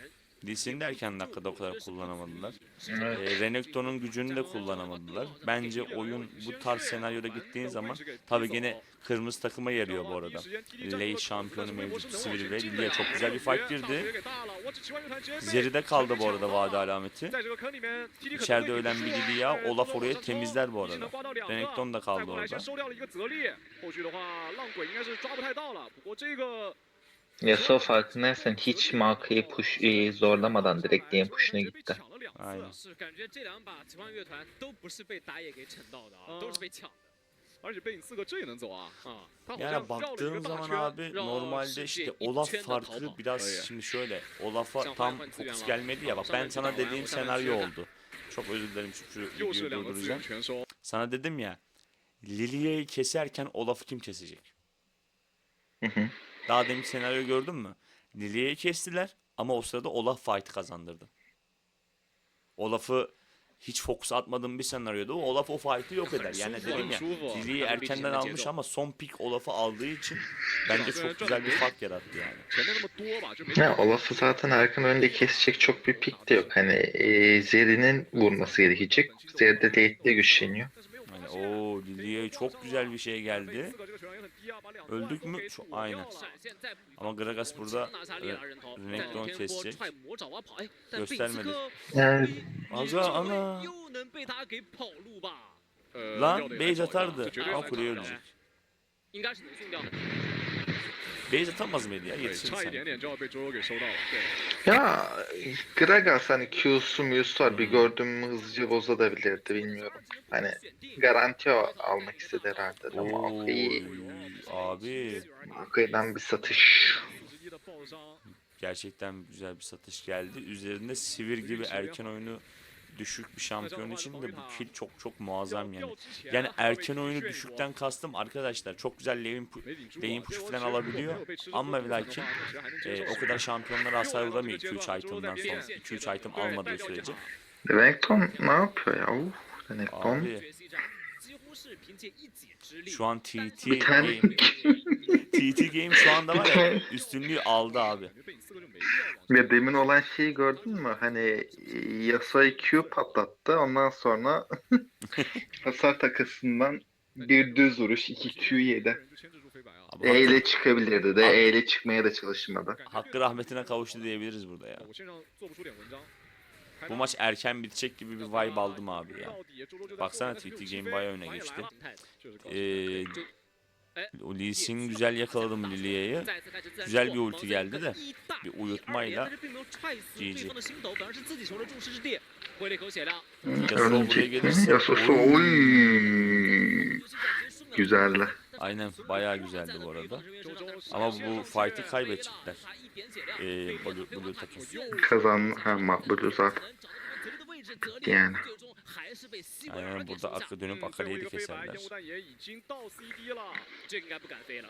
Lee Sin'i de erken dakikada o kadar kullanamadılar. Evet. Renekton'un gücünü de kullanamadılar. Bence oyun bu tarz senaryoda gittiğin zaman tabi gene kırmızı takıma yarıyor bu arada. Late şampiyonu mevcut Sivri ve Lilia çok güzel bir fight girdi. Zeri'de kaldı bu arada vade alameti. İçeride ölen bir Lilia, Olaf oraya temizler bu arada. Renekton da kaldı orada. 收掉了一个泽立，后续的话浪鬼应该是抓不太到了。不过这个 Yasuo farkındaysan hiç markayı zorlamadan direkt lane push'una gitti. 抢了两次， Aynen. 是感觉这两把奇幻乐团都不是被打野给惩到的啊，都是被抢的 而且被你四个这也能走啊！ 啊。 他好 Yani 像绕了一 baktığın 个大 zaman 圈。 abi normalde işte Olaf farkı biraz şimdi şöyle Olaf'a tam fokus gelmedi ya bak ben sana dediğim senaryo oldu. Çok özür dilerim şu 又是 videoyu 两个资 durduracağım. 源全收， Sana dedim ya Lilia'yı keserken Olaf'ı kim kesecek? Hı hı. Daha demin senaryo gördün mü? Lilia'yı kestiler ama o sırada Olaf fight kazandırdı. Olaf'ı hiç fokus atmadığım bir senaryoda Olaf o fight'ı yok eder. Yani dedim ya, Lily'yi erkenden almış ama son pick Olaf'ı aldığı için bence çok güzel bir fark yarattı yani. 前面那么多吧，就没 Ya Olaf'ı zaten Erkan önünde kesecek çok bir pik de yok. Hani Zeri'nin vurması gerekecek. Zeri de late'de güçleniyor. Yani o Lily'ye çok güzel bir şey geldi. Öldük mü? Aynen. Ama Gragas burada Renekton kesecek. Göstermedi. Yani Aga ana. 又能被他给跑路吧？ Lan base atardı. Ama kuleye ölecek. 应该是能送掉的。 Base atamaz mıydı ya? 对， Yetişir 差一 sen. 点点就要被周周给收到了。对， ya Gragas hani Q'su Mu'su var. Bir gördüğüm hızlıca bozabilirdi bilmiyorum. Hani garanti almak istedi herhalde. Ama Oy, Okay'ı abi. Okay'dan bir satış. 之一的爆伤， Gerçekten güzel bir satış geldi. Üzerinde Sivir gibi erken oyunu düşük bir şampiyon için de bu kill çok çok muazzam yani. Yani erken oyunu düşükten kastım arkadaşlar çok güzel lane push falan alabiliyor. Ama ve lakin o kadar şampiyonlara hasar vuramıyor 2-3 item'dan sonra. 2-3 item almadığı sürece. Renekton ne yapıyor ya? Renekton. Abi 几乎是凭借一己之力。 şu an TT Bir tane Game, TT Game şu anda var ya üstünlüğü aldı abi. 感觉被你四个就没必要往 ve demin olan şeyi gördün mü? Hani Yasuo'yu Q patlattı. Ondan sonra hasar takısından bir düz vuruş 2 Q 7. 人就牵制住飞白啊。 Abi E ile çıkabilirdi de E ile çıkmaya da çalışmadı. hakkı rahmetine kavuştu diyebiliriz burada ya. 我线上做不出点文章。 Bu maç erken bitecek gibi bir vibe aldım abi ya. 到底周周就在 Baksana 后面， TT 他 Game 是 bayağı 六 öne 七飞 geçti. 反Ee,也来了，就是告诉o Lee Sin güzel yakaladım Lily'yi. Güzel bir ulti geldi de bir uyutmayla GG. Yasuo buraya gelirse Yasuo'su oy. Güzeldi. aynen bayağı güzeldi bu arada. Ama bu fight'ı kaybedecekler. Blue takım. Kazan ha Blue zaten. Yani. Aynen burada dönüp 最后 Akali'yi 一 de 个飞白 keserler. 烟雾弹也已经到 CD 了。这个应该不敢飞了。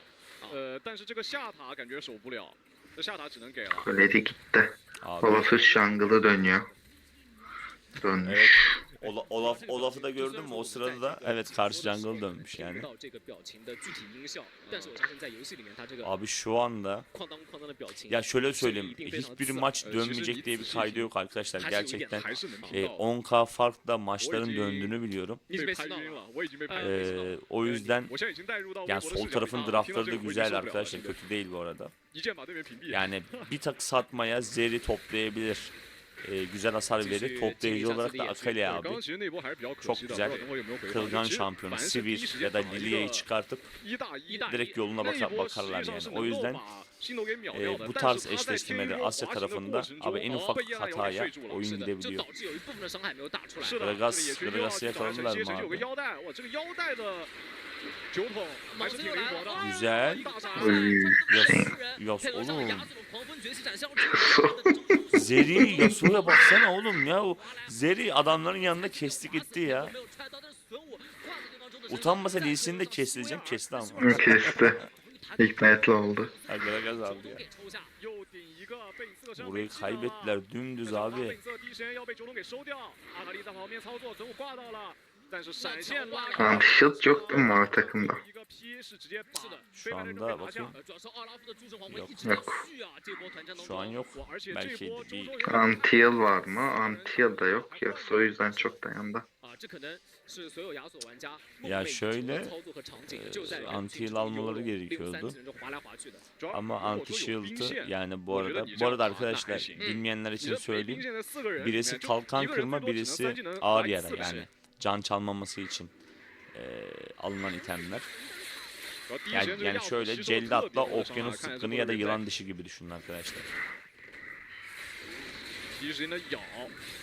但是这个下塔感觉守不了，这下塔只能给了。 Kulede gitti. Abi Olaf'ı jungle'a dönüyor. Dönmüş. evet. Olaf'ı da gördün mü o sırada da evet karşı jungle dönmüş yani. Abi şu anda ya şöyle söyleyeyim hiçbir maç dönmeyecek diye bir kaydı yok arkadaşlar. Gerçekten 还是能听到。 10K farkla maçların döndüğünü biliyorum. 被拍晕了，我已经被拍晕了。 O yüzden 我现在已经带入到微 yani 博的 sol 视角 tarafın 里了， draftları 听 da 到这个我已经 güzel 受不了了 arkadaşlar 真的 kötü değil bu arada. 一键把对面屏蔽。 Yani bir tak satmaya Zeri toplayabilir. Güzel hasar verir. Toplayıcı olarak da Akali 对 abi. 刚刚其实那波还是比较可 Çok 惜的，不知 güzel 道等会有没有回放。 kırılgan 其实 şampiyonu 反而是第一时 Sivir 间 ya da 打一 Lily'yi 个 çıkartıp 一大一， direkt yoluna 那一波实 bakarlar 际上 yani. 是 O 能够 yüzden 把心头给秒掉的。 bu 但 tarz 是他在天 eşleştirmede 渊 Asya 滑行的 tarafında 过程 abi 中， en 被 ufak 燕良给 hataya 睡住了。 oyun 是的，就 gidebiliyor. 导致有一部分的伤害没有打出来。是的， Gragas- 这里野区又要 Gragas'ı 去找神 yakaladılar 奇， mı 神奇有个 abi? 腰带，哇，这个腰带的酒桶还是挺灵活的。 Güzel. 大杀！ Oğlum. Zeri Yasuo'ya baksana oğlum ya. O Zeri adamların yanında kesti gitti ya. Utanmasa Lee Sin'i de kestireceğim. Kesti ama. Kesti. Hikmetli oldu. Ha, Gragas aldı ya. 又顶一个被刺伤 Burayı kaybettiler dümdüz abi. 本色第一时间要被九龙给收掉，阿卡丽在旁边操作，存物挂到了，但是闪现拉开。 Anti-shield yok değil mi mavi takımda? 一个 P 是直接把 Şu anda bakayım. Yok. Şu an yok. 而且这 Belki 波周 bir 周也 Anti-heal var mı? Anti-heal da yok ya. O yüzden çok dayandı. Ya şöyle, anti-heal almaları gerekiyordu. Ama anti-shield'ı yani bu arada arkadaşlar bilmeyenler için söyleyeyim. Birisi kalkan kırma, birisi ağır yara yani can çalmaması için alınan itemler. Yani şöyle cellatla okyanus sıkkını ya da yılan dişi gibi düşünün arkadaşlar. 第一时间的咬，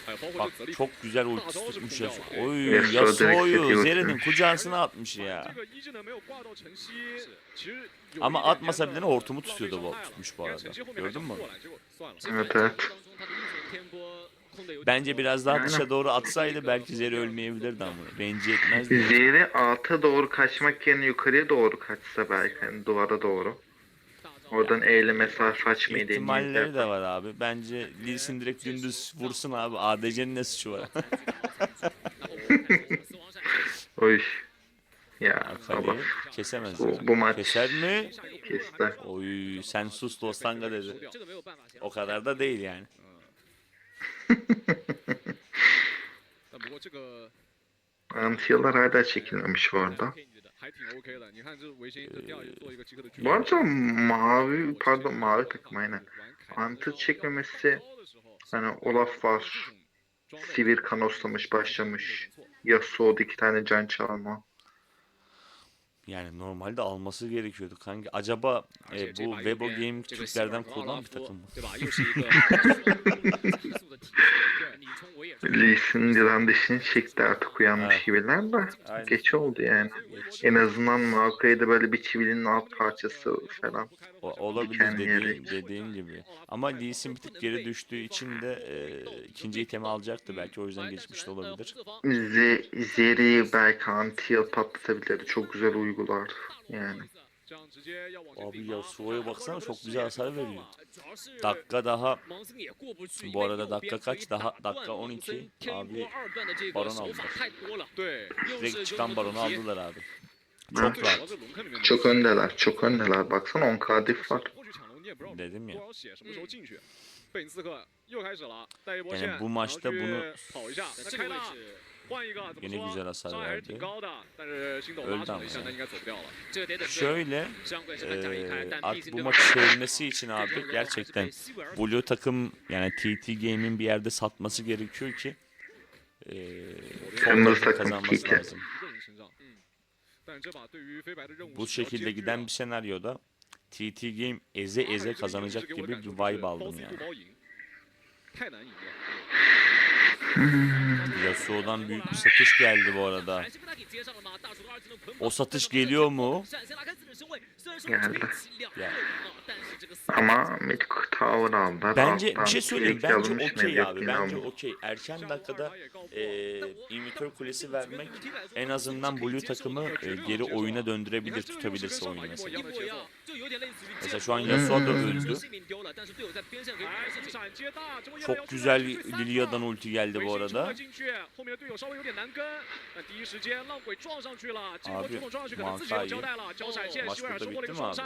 还有包括 Bak 这泽利 çok güzel ultisi tutmuş Yasuo. Oy Yasuo Yasuo'yu direkt Zeri'nin atıyor. kucağısına atmış ya. 这个一技能没有挂到晨曦，其实有 Ama 一点 atmasa 点 bile 的 hortumu 浪费 tutuyordu 伤 bu 害了 tutmuş bu 你看 arada. 晨曦后面还 Gördün 想 mü? 过来，结果算了。 Evet evet. Bence biraz daha Aynen. dışa doğru atsaydı belki Zeri ölmeyebilirdi ama range yetmezdi. Zeri alta doğru kaçmak yerine yukarıya doğru kaçsa belki hani duvara doğru. Oradan eyle mesafe açmayı İhtimalleri de deneyecekler. var abi. Bence Lee Sin direkt dümdüz vursun abi. ADC'nin ne suçu var? Oy. Ya Allah. Akali'yi kesemez. Bu maç Keser mi? kesti. Oy sen sus Lostanga dedi. O kadar da değil yani. 但不过这个 Antiyalar hala çekilmemiş bu arada. 还挺 OK 的。你看，这维新这第二局做一个即刻的决 Bu arada mavi takım aynen. Antı çekmemesi hani Olaf var. Sivir kanoslamış başlamış. Yasuo'da 2 tane can çalma. Yani normalde alması gerekiyordu kanka. Acaba 而且这 bu 把右 Weibo 边 Game 这个希尔 Türklerden 格奥 kurulan 拉 bir 夫 takım mı? 对吧？又是一个迅速的提升。你从维也传 Lee Sin diren dişini çekti artık uyanmış Evet. gibiler de. Aynen. Geç oldu yani. Geç. En azından Maokai'de böyle bir çivilinin alt parçası falan. Olabilir Diken dediğin gibi. Ama Lee Sin bir tık geri düştüğü için de ikinci itemi alacaktı belki o yüzden geçmiş de olabilir. Zeri belki Antiyal patlatabilirdi. Çok güzel uygular yani. 这样直接要往前 Abi 顶 Yasuo'ya baksana çok güzel hasar veriyor. 主要是 Dakika daha 盲僧也过不去。 bu arada dakika kaç? Daha dakika 12. Abi baron aldılar. 太多了。 对， Direkt çıkan baronu aldılar abi. Ha. Çok 主 rahat 要是龙坑里面的 Çok öndeler. Çok öndeler. Baksana 10k diff var. 过去抢龙，你也不知道 Dedim 不知 ya. 道血什么时候进去。贝尼斯克又开始了，带一波 Yani 线， bu maçta 然后 bunu 去跑一下， 在 那 这个 开 位 大 置， 换一个怎么 Yine 说？ güzel hasar 伤害还是挺 verdi. 高的，但是星斗 Öldü 拉扯了 ama 一下， ya. 那应该走不掉了。 这个得等队 Şöyle 相对是能展一开，但毕 artık 竟 bu 对 maç 方 çevirmesi için abi gerçekten Blue takım yani TT Game'in bir yerde satması gerekiyor ki sol Kırmızı tarafın takım kazanması TT. lazım. 一个人身上，但是这把对于飞白的任务 Bu 是比较 şekilde 艰巨 giden 的 bir senaryoda TT Game eze eze kazanacak gibi bir vibe aldım yani. 太难赢了。 Yasuo'dan büyük bir satış geldi bu arada. O satış geliyor mu? Geldi. Ya. Ama Mid Tower aldılar. Bence Alttan bir şey söyleyeyim. ilk Bence alınmış okey mevcut abi. yine Bence alınmış. okey. Erken dakikada imitör kulesi vermek en azından Blue takımı geri oyuna döndürebilir. Tutabilirse oyunu mesela. Mesela şu an Yasuo da öldü. Çok güzel Lilia'dan ulti geldi bu arada. Abi Manka'yı maç burada bitti mi abi?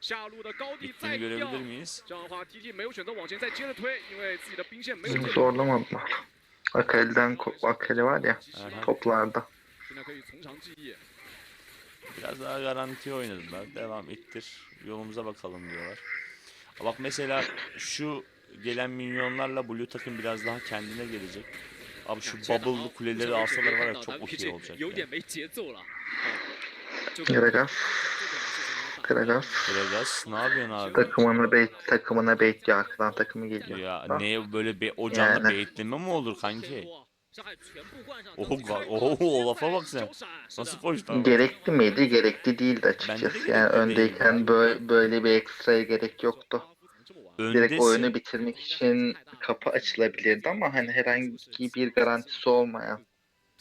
下路的高地再 Bittiğini 掉 görebilir miyiz? 这样的话，TT 没有选择往前再接着推，因为自己的兵线没有这个， Zorlamadılar. Akali var ya Aha. toplarda. 现在可以从长计议。 Biraz daha garanti oynadılar. Devam ettir. Yolumuza bakalım diyorlar. Bak mesela şu gelen minyonlarla Blue takım biraz daha kendine gelecek. Abi şu bubble'lı kuleleri alsalar var ya çok okey olacak 有 ya. 点没节奏了。 Gragas. Gragas. Gragas ne yapıyorsun abi? Takımına bait ya. Arkadan takımı geliyor. Ya Ah. neye böyle o canlı Yani. beyitleme mi olur kanki? 伤害全部灌上。 Oho bak, oho lafa bak sen. Nasıl koştu ama? Gerekli miydi? Gerekli değildi Bence açıkçası. de Yani gerekli öndeyken böyle bir ekstraya gerek yoktu. Direkt Öndesin. oyunu bitirmek için kapı açılabilirdi ama hani herhangi bir garantisi olmayan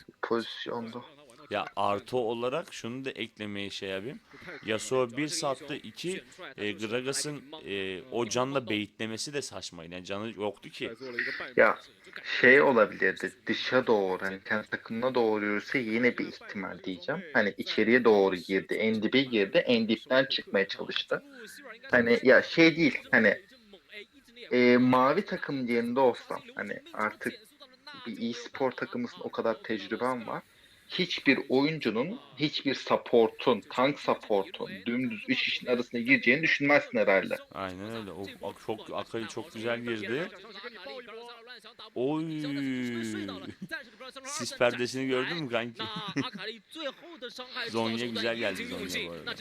bir pozisyondu. Ya artı olarak şunu da eklemeye şey yapayım. Yasuo 1 saatte 2 Gragas'ın o canla beyitlemesi de saçmaydı. Yani canı yoktu ki. Ya şey olabilirdi dışa doğru hani kendi takımına doğru yürürse yine bir ihtimal diyeceğim. Hani içeriye doğru girdi, en dibe girdi, en dipten çıkmaya çalıştı. Hani ya şey değil hani mavi takım yerinde olsam hani artık bir e-spor takımısın o kadar tecrübem var. Hiçbir oyuncunun, hiçbir support'un, tank support'un dümdüz 3 kişinin arasına gireceğini düşünmezsin herhalde. Aynen öyle. O çok Akali çok güzel girdi. Oy. Sis perdesini gördün mü kanki? Zonya güzel geldi Zonya bu arada.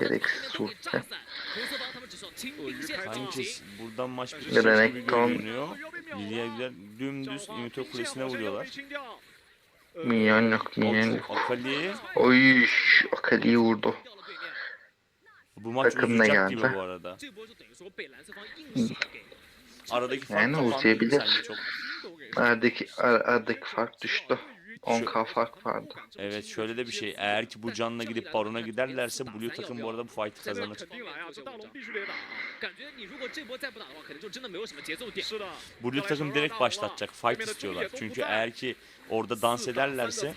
Gereksiz ulti. Kanki buradan maç bitecek gibi Renekton. görünüyor. Lilia güzel dümdüz imitör kulesine vuruyorlar. Minyon yok, minyon yok. Akali Oy, Akali'yi vurdu. bu maç Takım ne uzayacak gibi geldi? bu arada. Aradaki fark Yani kapandı uzayabilir. sanki çok. Aradaki fark düştü. 10k fark vardı. Evet, şöyle de bir şey. Eğer ki bu canla gidip Baron'a giderlerse Blue takım bu arada bu fight'ı 这个 kazanır. 肯定来啊，这大龙必须得打啊。感觉你如果这波再不打的话，可能就真的没有什么节奏点。是的， Blue takım direkt başlatacak. Fight istiyorlar. Çünkü eğer ki orada dans ederlerse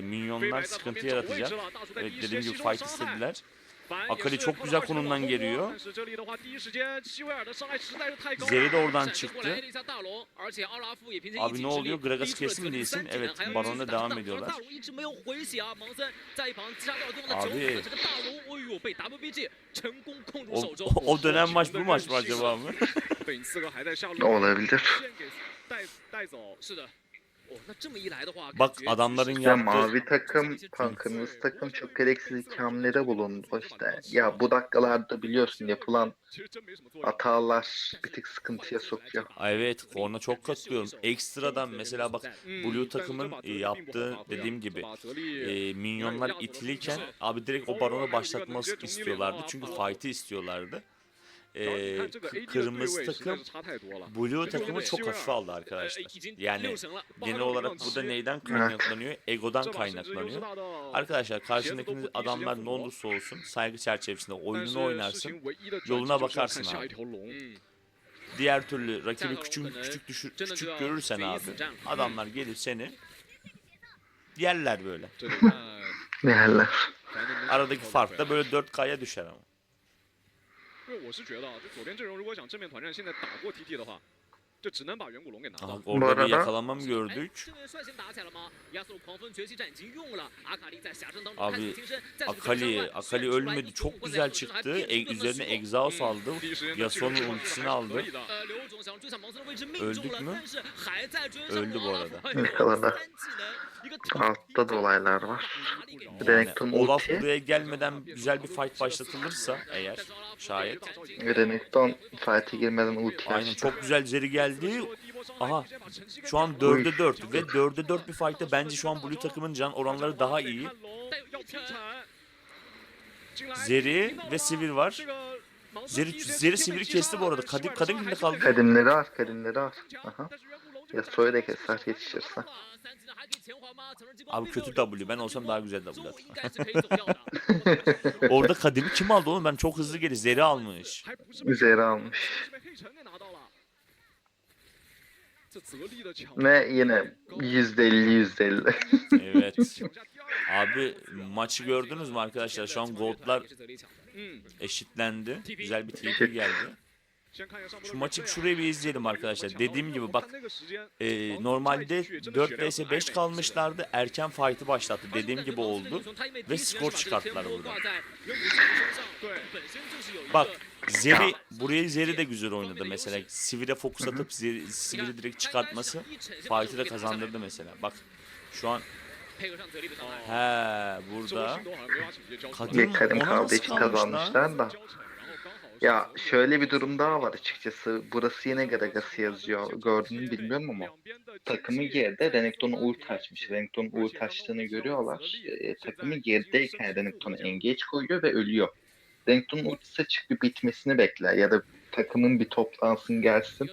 minyonlar sıkıntı yaratacak. Evet, dediğim gibi fight istediler. Akali çok güzel konumdan geliyor. Zeri de oradan çıktı. Abi ne oluyor? Gragas'ı kesin değilsin. Evet, Baron'a devam ediyorlar. Abi o dönem maç bu maç mı acaba mı? 本四个还在下路， Olabilir. 先给带走。是的。哦，那这么一来的话， Bak 感觉 adamların Ya yaptığı mavi takım, kırmızı takım çok gereksiz iki hamlede bulundu işte. Ya bu dakikalarda biliyorsun yapılan 其实真没什么作用。 hatalar bir tık sıkıntıya sokuyor. evet, ona çok katılıyorum. Ekstradan mesela bak Blue takımın yaptığı dediğim gibi minyonlar itiliyken abi direkt o Baron'u başlatması istiyorlardı. Çünkü fight'ı istiyorlardı. Kırmızı takım Blue takımı çok hafife aldı arkadaşlar. Yani genel olarak bu da neyden kaynaklanıyor? Egodan kaynaklanıyor. Arkadaşlar karşındaki adamlar ne olursa olsun saygı çerçevesinde oyununu oynarsın. Yoluna bakarsın abi. Diğer türlü rakibi küçük görürsen abi adamlar gelir seni yerler böyle. 这得看 Değerler. 咱能不能 Aradaki fark da böyle 4K'ya düşer ama. 因为我是觉得啊，就左边阵容如果想正面团战，现在打过 TT 的话，就只能把远古龙给拿 Aha, 到。 orada arada- bir yakalanma mı gördük? 这个率先打起来了吗？亚瑟狂风崛起战已经用了，阿卡丽在侠阵当中 Abi 开启金身，在这个 Akali 上 Akali ölmedi. Çok güzel çıktı. Üzerine exhaust aldı. 第一时间 Yasuo'nun ultisini aldı. 可以的。 刘总想追上芒森的位置命 Öldük 中了， mü? 但是还在追上 Öldü bu arada. Yakaladı. Altta da olaylar var. Yani Renekton Olaf ulti. buraya gelmeden güzel bir fight başlatılırsa eğer şayet. Renekton fight'e girmeden ulti Aynen, açtı. çok güzel zeri geldi. Aha, şu an 4'e 4 ve 4'e 4 bir fight'te bence şu an Blue takımın can oranları daha iyi. Zeri ve Sivir var. Zeri Sivir'i kesti bu arada. Kadim kimde kaldı? Kadimleri var, kadimleri var. Aha. Yasuo'yu da keser yetişirse. Abi kötü W. Ben olsam daha güzel W atarım. Orada Kadim'i kim aldı oğlum? Ben çok hızlı geri. Zeri almış. Üzeri almış. Ve yine %50 %50. Evet. Abi maçı gördünüz mü arkadaşlar? Şu an goldlar eşitlendi. Güzel bir TP geldi. Şu maçı şurayı bir izleyelim arkadaşlar. Dediğim gibi bak normalde 4 vs 5 kalmışlardı. Erken fight'ı başlattı. Dediğim gibi oldu. Ve skor çıkarttılar burada. Bak Zeri, buraya Zeri de güzel oynadı mesela. Sivir'e fokus atıp Sivir'i direkt çıkartması fight'ı da kazandırdı mesela. Bak şu an burada Bir kadim ona kaldığı nasıl için kalmış lan? kazanmışlar da. Ya şöyle bir durum daha var açıkçası. Burası yine Gragas'ı yazıyor. Gördün mü bilmiyorum ama takımı geride Renekton'u ult açmış. Renekton'un ult açtığını görüyorlar. Takımı gerideyken Renekton'u engage koyuyor ve ölüyor. Renekton'un ultisi açık bir bitmesini bekler ya da takımın bir toplansın gelsin.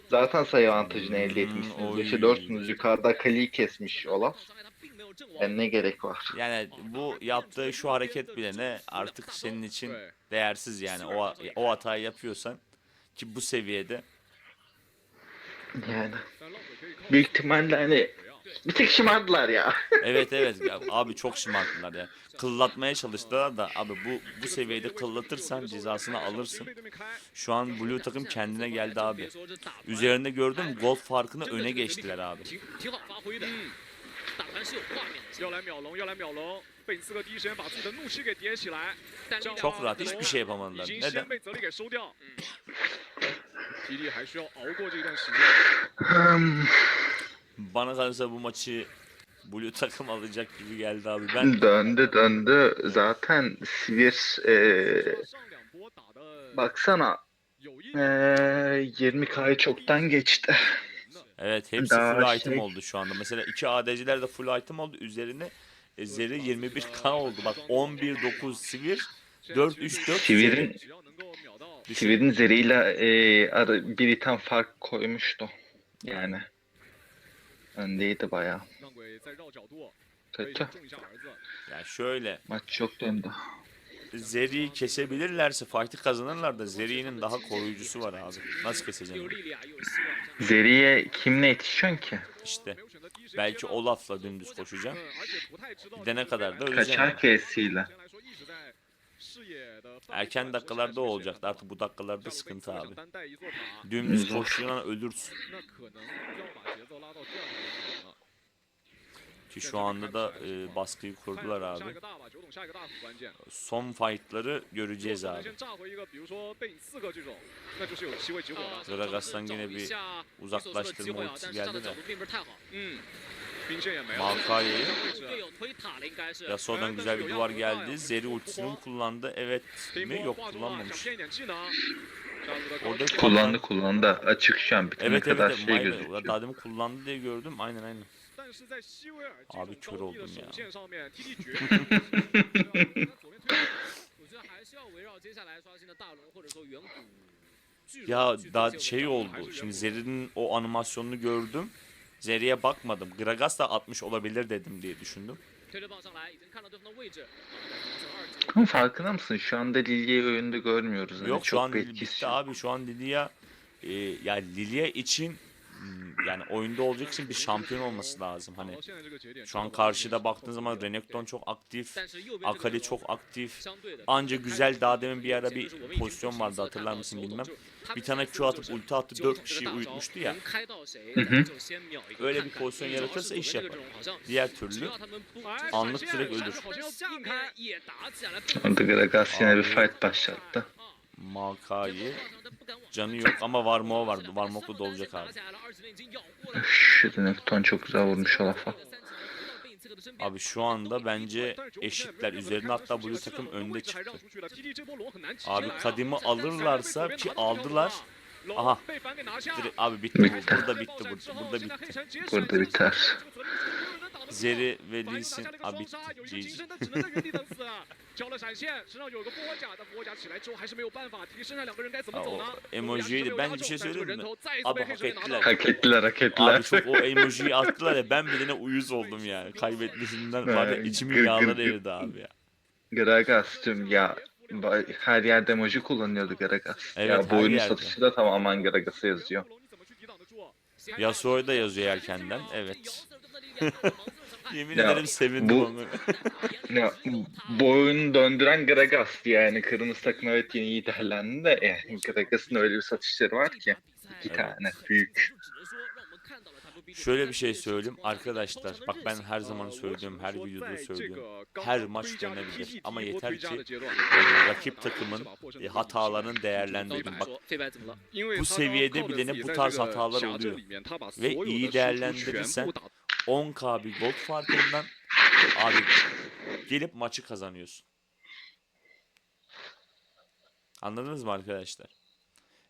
Zaten sayı avantajını elde etmişsiniz. oy. 5'e 4'sünüz. Yukarıda Akali'yi kesmiş Olaf. Yani ne gerek var? Yani bu yaptığı şu hareket bile ne artık senin için değersiz yani o hatayı yapıyorsan ki bu seviyede Yani büyük ihtimalle hani bir tek şımardılar ya. evet ya, abi çok şımarttılar ya. Kıllatmaya çalıştılar da abi bu seviyede kıllatırsan cezasını alırsın. Şu an Blue takım kendine geldi abi. Üzerinde gördüm gold farkını öne geçtiler abi. 要来秒龙，要来秒龙，贝斯克第一时间把自己的怒气给叠起来， Çok rahat hiçbir şey yapamadılar. 已经 Neden? 先被泽里给收掉。TD 还需要熬过这段时间。 Bana kalırsa bu maçı Blue takım alacak gibi geldi abi. Ben Döndü. Zaten Sivir 上两波打的 baksana 有一 20K'yı çoktan geçti. evet hepsi Daha full şey- item oldu şu anda. Mesela 2 ADC'ler de full item oldu. Üzerine Zeri 21K oldu. Bak 11-9 Sivir, 4-3-4 Sivir'in 只要能够秒到， Sivir'in Zeri'yle bir item fark koymuştu. Yani Öndeydi bayağı. 让鬼再绕角度，可以 Kötü. 重一下儿子。 Yani şöyle Maç çok döndü. Zeri'yi kesebilirlerse fight'ı kazanırlar da Zeri'nin daha koruyucusu var abi. Nasıl 有 keseceğim? 莉莉娅，又有希望。 Zeri'ye kimle yetişiyorsun ki? İşte 没有选择第一时间 belki 切到 Olaf'la dümdüz koşacağım. 而且不太知道 Gidene kadar da 这个 öleceğim. Kaçar yani. kesiyle. 目前来说一直在视野的范围 Erken 之外 dakikalarda o olacaktı. Artık bu dakikalarda 下路被 sıkıntı 刺 abi. 上单带一座塔， Dümdüz Zor. koştuğun an ölürsün. 那可能就要把节奏拉到第二条人了。 Ki şu anda da baskıyı 看 kurdular 下一 abi. 个大吧，九董下一个大很关键。 Son fight'ları 如果 göreceğiz 能 abi. 先炸回一个，比如说被你4个这种，那就是有机会结果的。 Gragas'tan yine bir uzaklaştırma ultisi geldi de. 嗯，兵线也没了。 Malphite'i 位置 Yasuo'dan güzel bir duvar geldi. Zeri ultisini kullandı. Evet 冰 mi? 波 Yok 画中啊，想 kullanmamış. 骗一点技能。下路的高 Orada 地 Kullandı. Açık şu an bitene Evet kadar evet. şey Aynen. gözüküyor. Daha demin kullandı diye gördüm. Aynen aynen. 但是在西维尔这 Abi 种 kör 高地的 oldum 手 ya. 线上面，TD 绝对是左边推。我觉得还是要围绕接下来刷新的大龙或者说远古巨龙 Ya 去做 daha 这种 şey oldu. Şimdi Zeri'nin o animasyonunu gördüm. Zeri'ye bakmadım. Gragas da 60 olabilir dedim diye düşündüm. 推推棒上来，已经看到对方的位置。 Ama farkında mısın? Şu anda Lilia'yı önünde görmüyoruz. Yani Yok şu çok an bir etkisi bitti yok. abi. Şu an Lilia yani Lilia için yani oyunda olacak için bir şampiyon olması lazım. Hani 到现在这个节点， şu an karşıda baktığın zaman Renekton çok aktif. 但是右边这个 Akali 阵容 çok aktif. 相对的 Anca 开 güzel 始 daha demin bir ara 显 bir 就是我们已经 pozisyon 不 vardı 清楚地 hatırlar 看到 mısın 手抖 bilmem. 就是他 Bir 们 tane 现在 Q 就 atıp 是 ulti attı 九 4 筒这个 kişiyi 大招 uyutmuştu ya. 能开到谁， Hı 咱 hı. 们就先秒一个 Öyle 看 bir 看 pozisyon 主要是 yaratırsa 左 iş 边这个 yapar. 阵容好像 Diğer 只 türlü 要他们不 哎， anlık 闪现 direkt 闪 ölür. 现好像要 下 硬 面 开。 也打起来了， Orada Gragas yine bir Abi. fight başlattı. Makai canı yok ama Varmok vardı. Varmok'la da olacak abi. Şu Renekton çok güzel vurmuş Olaf'a. Abi şu anda bence eşitler. Üzerine hatta Blue takım önde çıktı. Abi Kadim'i alırlarsa ki aldılar. Aha. Direkt, abi bitti bu. Burada bitti. Burada bitti. Burada biter. Zeri ve Lee Sin. Abi bitti. 有一个 GG. 金身的只能在原地等死，交了闪现，身上有个复活甲，但复活甲起来之后还是没有办法，提身上两个人该怎么走呢？ Emoji'ydi. Ben bir şey söyleyeyim mi? Abi hak ettiler. Hak ettiler, hak ettiler. Abi çok o emojiyi attılar ya ben bilene uyuz oldum yani. Kaybetmesinden var ya içimin yağları eridi abi ya. Gragas'cım ya her yerde emoji kullanıyordu Gragas. Evet, ya bu her oyunun yerde. satışı da tamamen Gragas'a yazıyor. Yasuo'yu da yazıyor erkenden. Evet. Yemin Ya, ederim sevindim bu- onu. Ya bu oyunu döndüren Gragas yani kırmızı takım evet yine iyi derlendi de yani Gragas'ın öyle bir satışları var ki 2 Evet. tane büyük. Şöyle bir şey söyleyeyim arkadaşlar. Bak ben her zaman söylüyorum, her videoda söylüyorum. Her maç dönebilir ama yeter ki rakip takımın hatalarını değerlendirin. Bak bu seviyede bile bu tarz hatalar oluyor. Ve iyi değerlendirirsen 10k bir gold farkından abi gelip maçı kazanıyorsun. Anladınız mı arkadaşlar?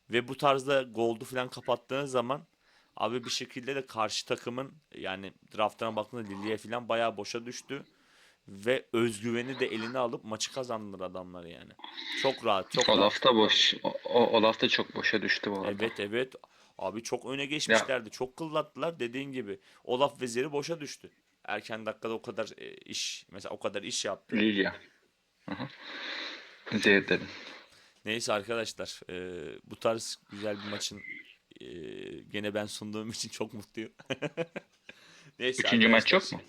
Ve bu tarzda gold'u falan kapattığınız zaman abi bir şekilde de karşı takımın yani draftlarına baktığında Lilia falan bayağı boşa düştü. Ve özgüveni de eline alıp maçı kazandılar adamlar yani. Çok rahat, çok rahat. Olaf da boş. Olaf da çok boşa düştü bu arada. Evet evet. Abi çok öne geçmişlerdi. Çok kıllattılar dediğin gibi. Olaf ve Zeri boşa düştü. Erken dakikada o kadar iş mesela o kadar iş yaptı. Lilia. Zeydelim. Neyse arkadaşlar bu tarz güzel bir maçın gene ben sunduğum için çok mutluyum. Neyse Üçüncü maç yok arkadaşlar, mu?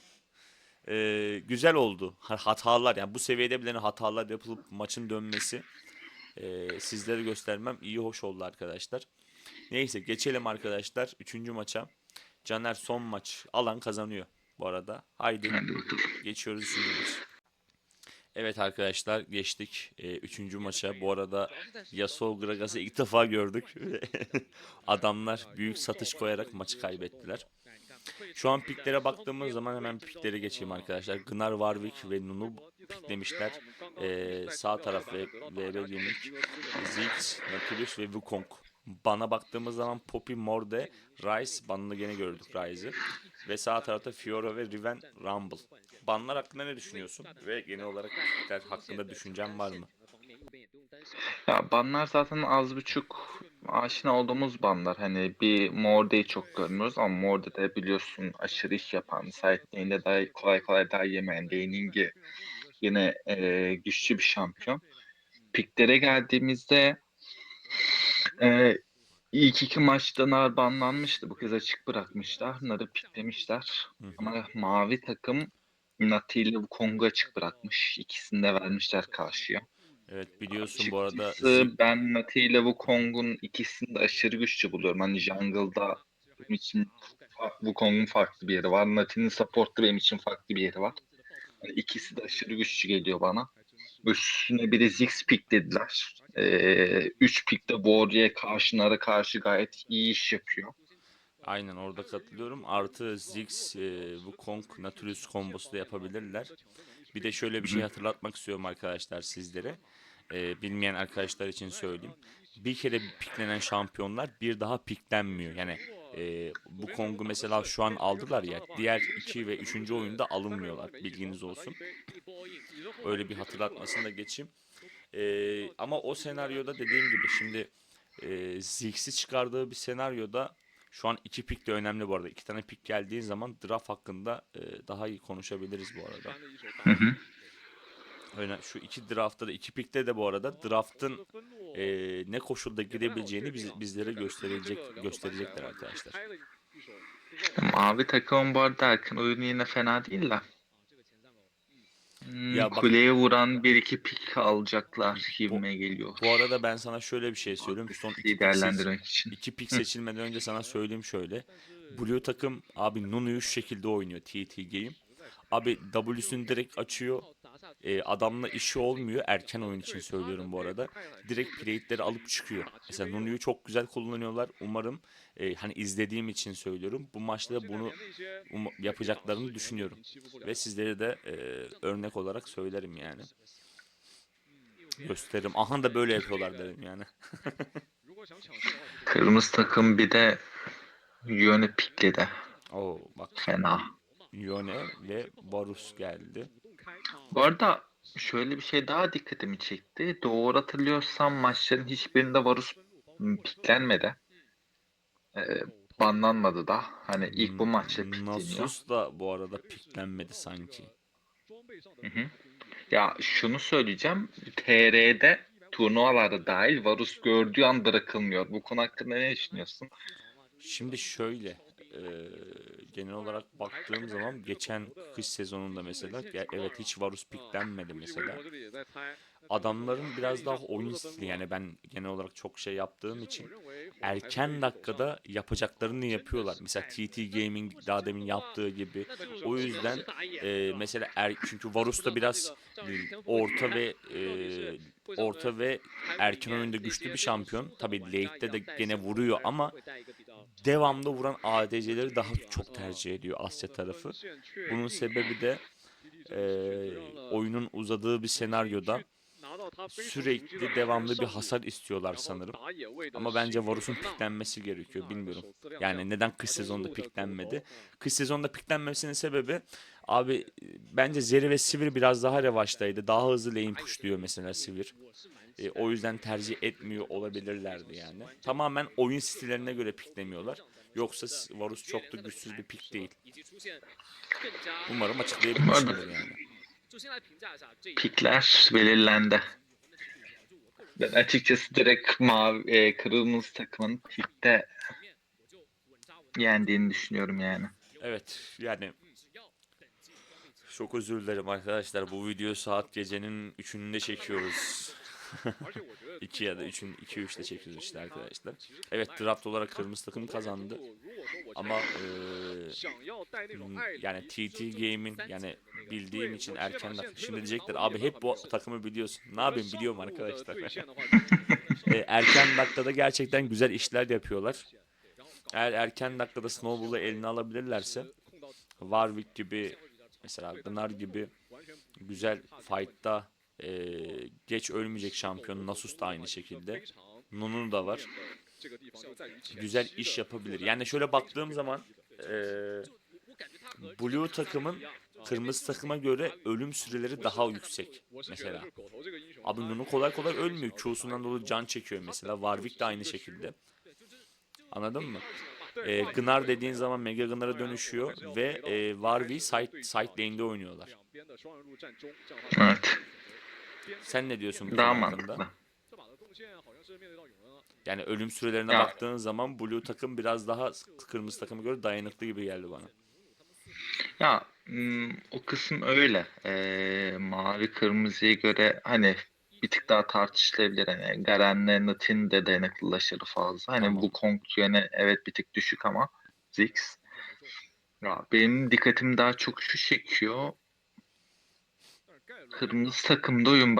güzel oldu. Hatalar yani bu seviyede bile hatalar yapılıp maçın dönmesi sizlere göstermem iyi hoş oldu arkadaşlar. Neyse geçelim arkadaşlar 3. maça. Caner son maç alan kazanıyor bu arada. Haydi Hadi bakalım. geçiyoruz 3. maç. Evet arkadaşlar geçtik 3. maça. Bu arada Yasuo Gragas'ı ilk defa gördük. Adamlar büyük satış koyarak maçı kaybettiler. Şu an piklere baktığımız zaman hemen piklere geçeyim arkadaşlar. Gnar, Warwick ve Nunu piklemişler. Sağ taraf ve VB Gaming, Ziggs, Nautilus ve Wukong. Bana baktığımız zaman Poppy, Morde, Ryze, banını gene gördük Ryze'ı. Ve sağ tarafta Fiora ve Riven, Rumble. Banlar hakkında ne düşünüyorsun? Ve genel olarak pikler hakkında düşüncen var mı? Ya banlar zaten az buçuk aşina olduğumuz banlar. Hani bir Morde'yi çok görmüyoruz ama Morde'de biliyorsun aşırı iş yapan, side lane'de daha kolay kolay daha yemeyen, laning'i yine güçlü bir şampiyon. Piklere geldiğimizde e, ilk iki maçta Nar banlanmıştı. Bu kez açık bırakmışlar. Nar'ı piklemişler. Hı hı. Ama mavi takım Nati ile Wukong'u açık bırakmış. İkisini de vermişler karşıya. Evet, biliyorsun bu arada Açıkçası ben Nati ile Wukong'un ikisini de aşırı güçlü buluyorum. Hani jungle'da benim için Wukong'un farklı bir yeri var. Nati'nin support'ta benim için farklı bir yeri var. Yani ikisi de aşırı güçlü geliyor bana. Üstüne bir de Ziggs picklediler. 3 pick de Warrior'e karşı Nar'a karşı gayet iyi iş yapıyor. aynen orada katılıyorum. Artı Ziggs, Wukong, Nautilus kombosu da yapabilirler. Bir de şöyle bir şey hatırlatmak istiyorum arkadaşlar sizlere. Bilmeyen arkadaşlar için söyleyeyim. Bir kere piklenen şampiyonlar bir daha piklenmiyor. Yani bu Kong'u mesela şu an aldılar ya. Diğer 2 ve 3. oyunda alınmıyorlar. Bilginiz olsun. Öyle bir hatırlatmasını da geçeyim. Ama o senaryoda dediğim gibi şimdi Ziggs'i çıkardığı bir senaryoda şu an 2 pik de önemli bu arada. 2 tane pik geldiği zaman draft hakkında daha iyi konuşabiliriz bu arada. Hı hı. Öyle şu 2 draftta da 2 pikte de bu arada draft'ın ne koşulda girebileceğini bizlere gösterecekler arkadaşlar. Mavi takımın bu arada Erkan oyunu yine fena değil de. Ya bak, Kuleye vuran bir iki pik alacaklar bu, gibime geliyor. bu arada ben sana şöyle bir şey söyleyeyim. Son Agresifliği değerlendirmek için. 2 pik Hı. seçilmeden önce sana söyleyeyim şöyle. Blue takım abi Nunu'yu şu şekilde oynuyor TT Game. Abi W'sünü direkt açıyor. Adamla işi olmuyor. Erken oyun için söylüyorum bu arada. Direkt plate'leri alıp çıkıyor. Mesela Nunu'yu çok güzel kullanıyorlar. Umarım hani izlediğim için söylüyorum. Bu maçta da bunu yapacaklarını düşünüyorum. Ve sizlere de örnek olarak söylerim yani. Gösteririm. Aha da böyle yapıyorlar derim yani. Kırmızı takım bir de yönü pikledi. Oo bak, Fena. Yone ve Varus geldi. Bu arada şöyle bir şey daha dikkatimi çekti. Doğru hatırlıyorsam maçların hiçbirinde Varus piklenmedi. Ee, banlanmadı da. Hani ilk bu maçta pikleniyor. Nasus da bu arada piklenmedi sanki. Hı hı. Ya şunu söyleyeceğim. TR'de turnuvalarda dahil Varus gördüğü an bırakılmıyor. Bu konu hakkında ne düşünüyorsun? Şimdi şöyle, genel olarak baktığım zaman geçen kış sezonunda mesela evet hiç Varus piklenmedi mesela. Adamların biraz daha oyun stili, yani ben genel olarak çok şey yaptığım için erken dakikada yapacaklarını yapıyorlar. Mesela TT Gaming daha demin yaptığı gibi. O yüzden mesela çünkü Varus da biraz orta ve orta ve erken oyunda güçlü bir şampiyon. Tabii late'de de gene vuruyor ama devamlı vuran ADC'leri daha çok tercih ediyor Asya tarafı. Bunun sebebi de oyunun uzadığı bir senaryoda sürekli devamlı bir hasar istiyorlar sanırım. Ama bence Varus'un piklenmesi gerekiyor. Bilmiyorum. Yani neden kış sezonunda piklenmedi? Kış sezonunda piklenmemesinin sebebi abi bence Zeri ve Sivir biraz daha revaçtaydı. Daha hızlı lane pushluyor mesela Sivir. O yüzden tercih etmiyor olabilirlerdi yani. Tamamen oyun stillerine göre piklemiyorlar. Yoksa Varus çok da güçsüz bir pik değil. Umarım Bu arada açıklayabilmişimdir yani. pikler belirlendi. Ben açıkçası direkt kırmızı takımın pikte yendiğini düşünüyorum yani. Evet yani çok özür dilerim arkadaşlar. Bu video saat gecenin 3'ünde çekiyoruz. 2 ya da 2-3'te çekiyoruz işte arkadaşlar. Evet, draft olarak kırmızı takım kazandı. Ama yani TT Game'in, yani bildiğim için erken dakika. Şimdi diyecekler abi hep bu takımı biliyorsun. Ne yapayım, biliyorum arkadaşlar. Erken dakikada gerçekten güzel işler yapıyorlar. Eğer erken dakikada Snowball'u eline alabilirlerse Warwick gibi, mesela Gnar gibi güzel fight'ta geç ölmeyecek şampiyon, Nasus da aynı şekilde. Nunu da var. Güzel iş yapabilir. Yani şöyle baktığım zaman Blue takımın kırmızı takıma göre ölüm süreleri daha yüksek mesela. Abi Nunu kolay kolay ölmüyor. Q'sundan dolayı can çekiyor mesela. Warwick de aynı şekilde. Anladın mı? Gnar dediğin zaman Mega Gnar'a dönüşüyor ve Warwick'i side lane'de oynuyorlar. Evet. Sen ne diyorsun bu konu Daha hakkında? mantıklı. Yani ölüm sürelerine Ya baktığın zaman Blue takım biraz daha kırmızı takıma göre dayanıklı gibi geldi bana. o kısım öyle. Mavi kırmızıya göre hani bir tık daha tartışılabilir. Hani Garen'le Natin de dayanıklılaşır fazla. Hani Tamam. bu Kong yöne evet bir tık düşük ama Ziggs. Ya benim dikkatim daha çok şu çekiyor. Kırmızı takımda oyun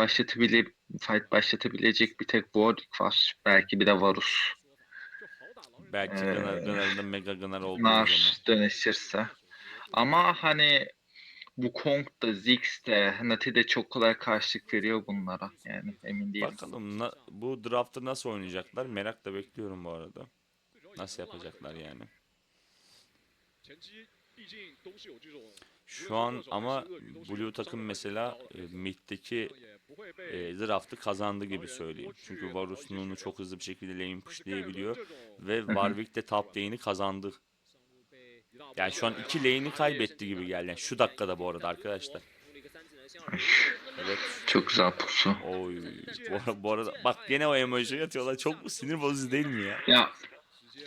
fight başlatabilecek bir tek Warwick var. Belki bir de Varus. Belki Ee, Gnar'ın da Mega Gnar olduğu zaman. Nar dönüşürse. Ama hani bu Kong da Ziggs de Nati de çok kolay karşılık veriyor bunlara. Yani emin değilim. Bakalım bu draft'ı nasıl oynayacaklar? Merakla bekliyorum bu arada. Nasıl yapacaklar yani? Şu an ama Blue takım mesela mid'deki draft'ı kazandı gibi söyleyeyim. Çünkü Varus Nunu çok hızlı bir şekilde lane pushlayabiliyor ve Hı hı. Warwick de top lane'i kazandı. Yani şu an iki lane'i kaybetti gibi geldi. Yani şu dakikada bu arada arkadaşlar. Evet. Çok güzel pusu. Oy. Bu arada bak gene o emoji atıyorlar. Çok sinir bozucu değil mi ya? Ya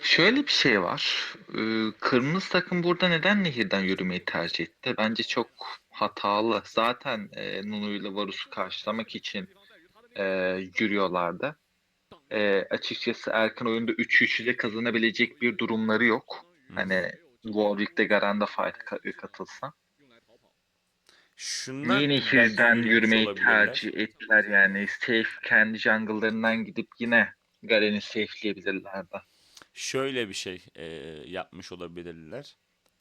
şöyle bir şey var. Kırmızı takım burada neden nehirden yürümeyi tercih etti? Bence çok hatalı. Zaten Nunu ile Varus'u karşılamak için e, yürüyorlardı. Açıkçası erken oyunda 3-3 ile kazanabilecek bir durumları yok. Hı hı. Hani Warwick'te Garanda fight katılsa. Niye Şundan belki nehirden yürümüş yürümeyi olabilirler. tercih ettiler yani? Safe kendi jungle'larından gidip yine Garen'i safe'leyebilirlerdi. Şöyle bir şey yapmış olabilirler.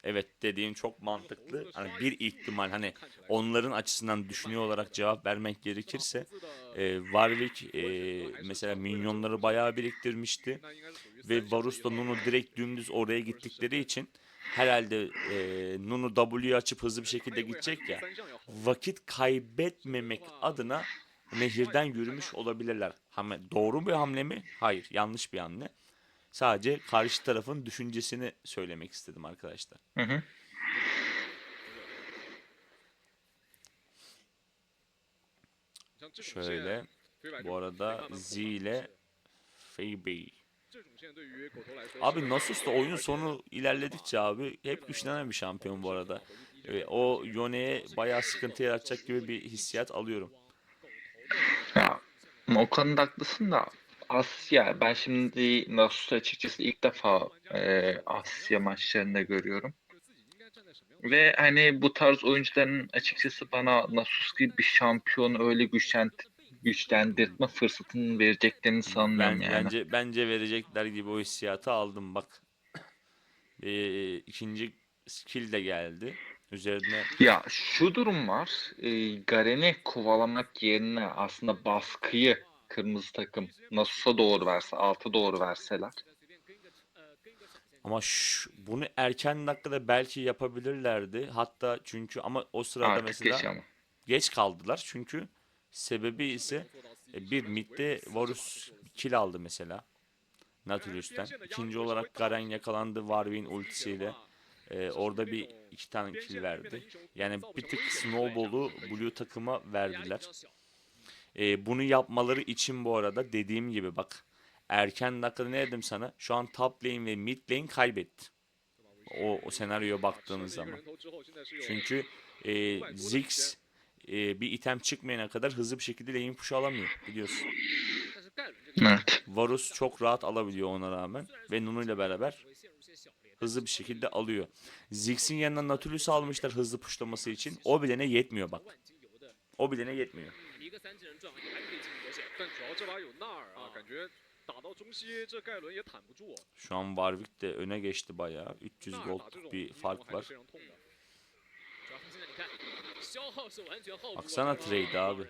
Evet dediğin çok mantıklı. Hani bir ihtimal hani onların açısından düşünüyor olarak cevap vermek gerekirse Warwick mesela minyonları bayağı biriktirmişti ve Varus'la Nunu direkt dümdüz oraya gittikleri için herhalde Nunu W'yu açıp hızlı bir şekilde gidecek ya, vakit kaybetmemek adına nehirden yürümüş olabilirler. Doğru bir hamle mi? Hayır, yanlış bir hamle. Sadece karşı tarafın düşüncesini söylemek istedim arkadaşlar. Hı hı. Şöyle bu arada Z ile Feibi. Abi Nasus da oyun sonu ilerledikçe abi hep güçlenen bir şampiyon bu arada. O Yone'ye bayağı sıkıntı yaratacak gibi bir hissiyat alıyorum. Ya o konuda haklısın da Asya ben şimdi Nasus'u açıkçası ilk defa Asya maçlarında görüyorum. Ve hani bu tarz oyuncuların açıkçası bana Nasus gibi bir şampiyonu öyle güçlendirme fırsatını vereceklerini sanmıyorum yani. Bence verecekler gibi o hissiyatı aldım bak. İkinci skill de geldi. Üzerine Ya şu durum var. Garen'i kovalamak yerine aslında baskıyı kırmızı takım Nasus'a doğru verse, alta doğru verseler. ama bunu erken dakikada belki yapabilirlerdi. Hatta çünkü ama o sırada Artık geç mesela ama. geç kaldılar. Çünkü sebebi ise bir midde Varus kill aldı mesela Nautilus'ten. İkinci olarak Garen yakalandı Warwick'in ultisiyle. Orada bir iki tane kill verdi. Yani bir tık snowball'u Blue takıma verdiler. Bunu yapmaları için bu arada dediğim gibi bak erken dakikada ne dedim sana? Şu an top lane ve mid lane kaybetti. O senaryoya baktığınız zaman. Çünkü Ziggs bir item çıkmayana kadar hızlı bir şekilde lane push alamıyor biliyorsun. Evet. Varus çok rahat alabiliyor ona rağmen ve Nunu ile beraber hızlı bir şekilde alıyor. Ziggs'in yanına Nautilus almışlar hızlı pushlaması için. O bile ne yetmiyor bak. O bile ne yetmiyor. Şu an Warwick de öne geçti bayağı. 300 gold'luk bir fark var. Baksana trade abi.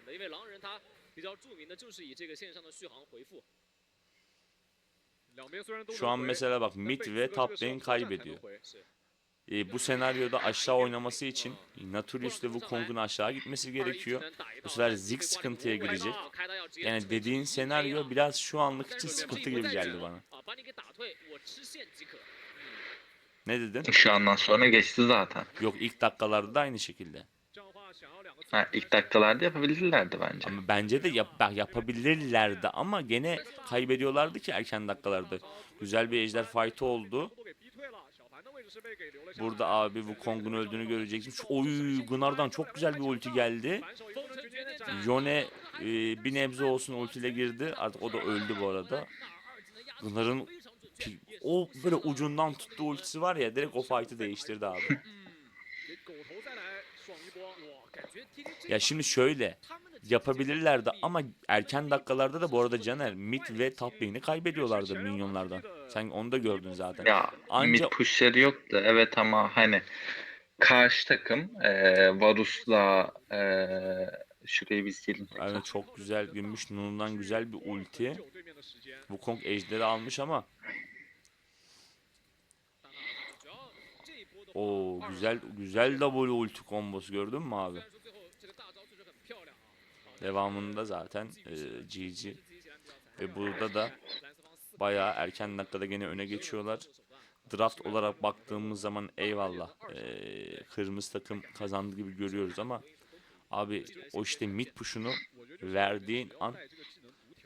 Şu an mesela bak mid ve top lane kaybediyor. bu senaryoda aşağı oynaması için Nautilus ve Wukong'un aşağı gitmesi gerekiyor. Bu sefer Ziggs sıkıntıya girecek. Yani dediğin senaryo biraz şu anlık için sıkıntı gibi geldi bana. Ne dedin? Şu andan sonra geçti zaten. Yok, ilk dakikalarda da aynı şekilde. Ha, ilk dakikalarda yapabilirlerdi bence. Ama bence de yapabilirlerdi ama gene kaybediyorlardı ki erken dakikalarda. Güzel bir ejder fight'ı oldu. Burada abi Wukong'un öldüğünü göreceksin. Oy, Gunnar'dan çok güzel bir ulti geldi. Yone bir nebze olsun ultiyle girdi. Artık o da öldü bu arada. Gunnar'ın o böyle ucundan tuttuğu ultisi var ya, direkt o fight'ı değiştirdi abi. Ya şimdi şöyle yapabilirlerdi ama erken dakikalarda da bu arada Caner mid ve top lane'i kaybediyorlardı minyonlardan. Sen onu da gördün zaten. Ya mid Anca pushları yoktu evet ama hani karşı takım Varus'la şurayı bir silelim tekrar. yani çok güzel gümüş Nunu'dan güzel bir ulti. Wukong ejderi almış ama o güzel double ulti kombosu gördün mü abi? Devamında zaten GG ve burada da bayağı erken dakikada gene öne geçiyorlar. Draft olarak baktığımız zaman eyvallah kırmızı takım kazandı gibi görüyoruz ama abi o işte mid push'unu verdiğin an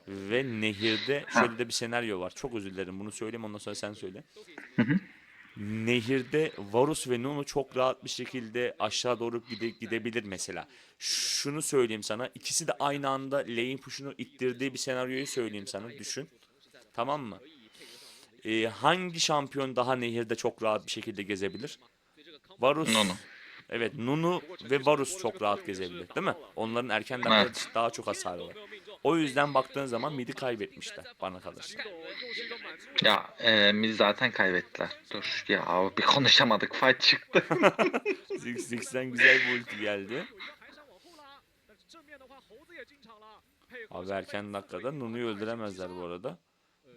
ve nehirde şöyle de bir senaryo var. Çok özür dilerim bunu söyleyeyim, ondan sonra sen söyle. Hı hı. Nehirde Varus ve Nunu çok rahat bir şekilde aşağı doğru gidebilir mesela. Şunu söyleyeyim sana. İkisi de aynı anda lane push'unu ittirdiği bir senaryoyu söyleyeyim sana. Düşün. Tamam mı? Hangi şampiyon daha nehirde çok rahat bir şekilde gezebilir? Varus. Nunu. Evet, Nunu ve Varus çok rahat gezebilir, değil mi? Onların erken dakikada Evet. daha çok hasarı var. O yüzden baktığın zaman mid'i kaybetmişler bana kalırsa. Ya biz zaten kaybettiler. Dur ya bir konuşamadık fight çıktı. Ziggs'ten güzel bir ulti geldi. Abi erken dakikada Nunu'yu öldüremezler bu arada.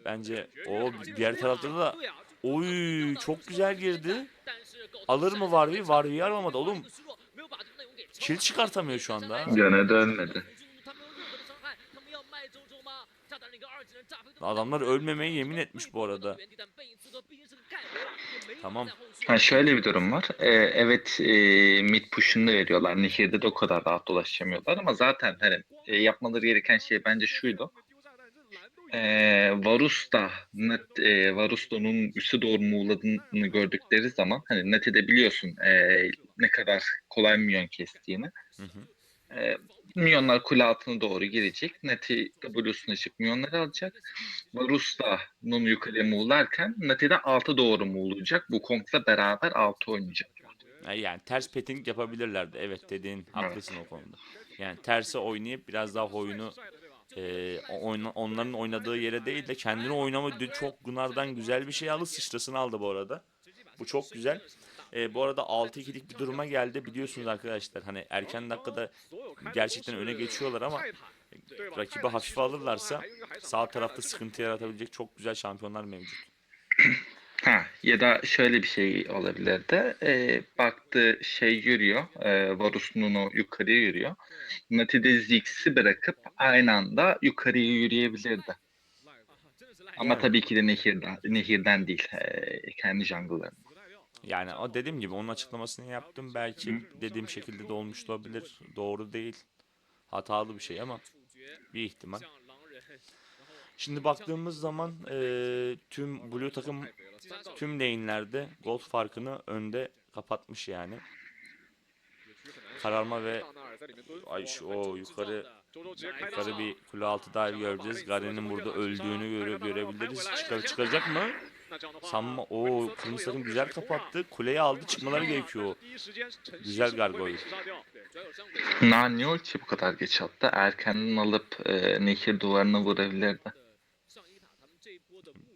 Bence o diğer tarafta da oy çok güzel girdi. Alır mı Warwick'i? Warwick'i alamadı oğlum. Kill çıkartamıyor şu anda. Gene dönmedi. Adamlar ölmemeyi yemin etmiş bu arada. Tamam. Ha, şöyle bir durum var. Evet mid push'unu da veriyorlar. Nehirde de o kadar rahat dolaşamıyorlar ama zaten hani yapmaları gereken şey bence şuydu. Varus da onun üstü doğru muğladığını gördükleri zaman hani net edebiliyorsun ne kadar kolay minyon kestiğini. Hı hı. Minyonlar kule altına doğru girecek. Neti W'suna çıkıp minyonları alacak. Varus da Nunu yukarıya muğlarken Neti de alta doğru muğlayacak. Bu Kong'la beraber altı oynayacak. Yani ters petting yapabilirlerdi. Evet, dediğin haklısın Evet. o konuda. Yani terse oynayıp biraz daha oyunu onların oynadığı yere değil de kendini oynama çok Gunnar'dan güzel bir şey aldı. Sıçrasını aldı bu arada. Bu çok güzel. Bu arada 6-2'lik bir duruma geldi. Biliyorsunuz arkadaşlar hani erken dakikada gerçekten öne geçiyorlar ama rakibi hafife alırlarsa sağ tarafta sıkıntı yaratabilecek çok güzel şampiyonlar mevcut. Ha, ya da şöyle bir şey olabilir de baktı şey yürüyor. Varus Nunu yukarıya yürüyor. Nati de Ziggs'i bırakıp aynı anda yukarıya yürüyebilirdi. Ama Yani tabii ki de nehirden değil. Kendi jungle'larından. Yani o dediğim gibi onun açıklamasını yaptım. Belki dediğim şekilde de olmuş olabilir. Doğru değil. Hatalı bir şey ama bir ihtimal. Şimdi baktığımız zaman tüm Blue takım tüm lane'lerde gold farkını önde kapatmış yani. Kararma ve o yukarı bir kule altı dive göreceğiz. Garen'in burada öldüğünü görebiliriz. Çıkacak mı? Sanma. O kırmızı takım güzel kapattı. Kuleyi aldı. Çıkmaları gerekiyor. Güzel gargoyle. Nani ulti bu kadar geç attı. Erkenden alıp nehir duvarına vurabilirdi.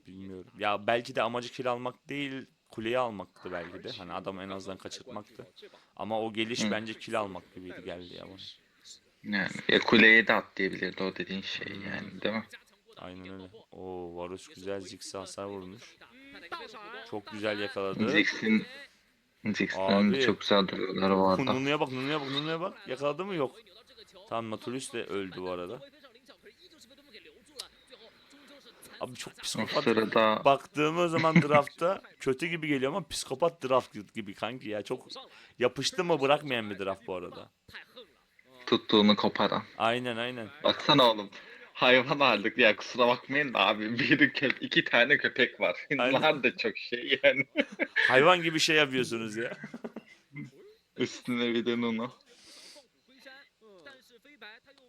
Bilmiyorum. Ya belki de amacı kill almak değil, kuleyi almaktı belki de. Hani adam en azından kaçırtmaktı. Ama o geliş Hı. bence kill almak gibiydi geldi ya bana. Yani kuleye de atlayabilirdi o dediğin şey yani değil mi? Aynen öyle. O Varus güzel zigzag hasar vurmuş. Çok güzel yakaladı. Ziggs'in Ziggs'lerin de Abi çok güzel duruyorlar bu arada. Nunu'ya bak, Nunu'ya bak, Nunu'ya bak. Yakaladı mı? Yok. Tamam, Nautilus de öldü bu arada. Abi çok O psikopat. sırada Baktığımız zaman draftta kötü gibi geliyor ama psikopat draft gibi kanki ya. Çok yapıştı mı bırakmayan bir draft bu arada. tuttuğunu koparan. Aynen aynen. Baksana oğlum. Hayvan aldık ya, kusura bakmayın da abi, iki tane köpek var. Aynen. Bunlar da çok şey yani. Hayvan gibi şey yapıyorsunuz ya. Üstüne bir de Nunu.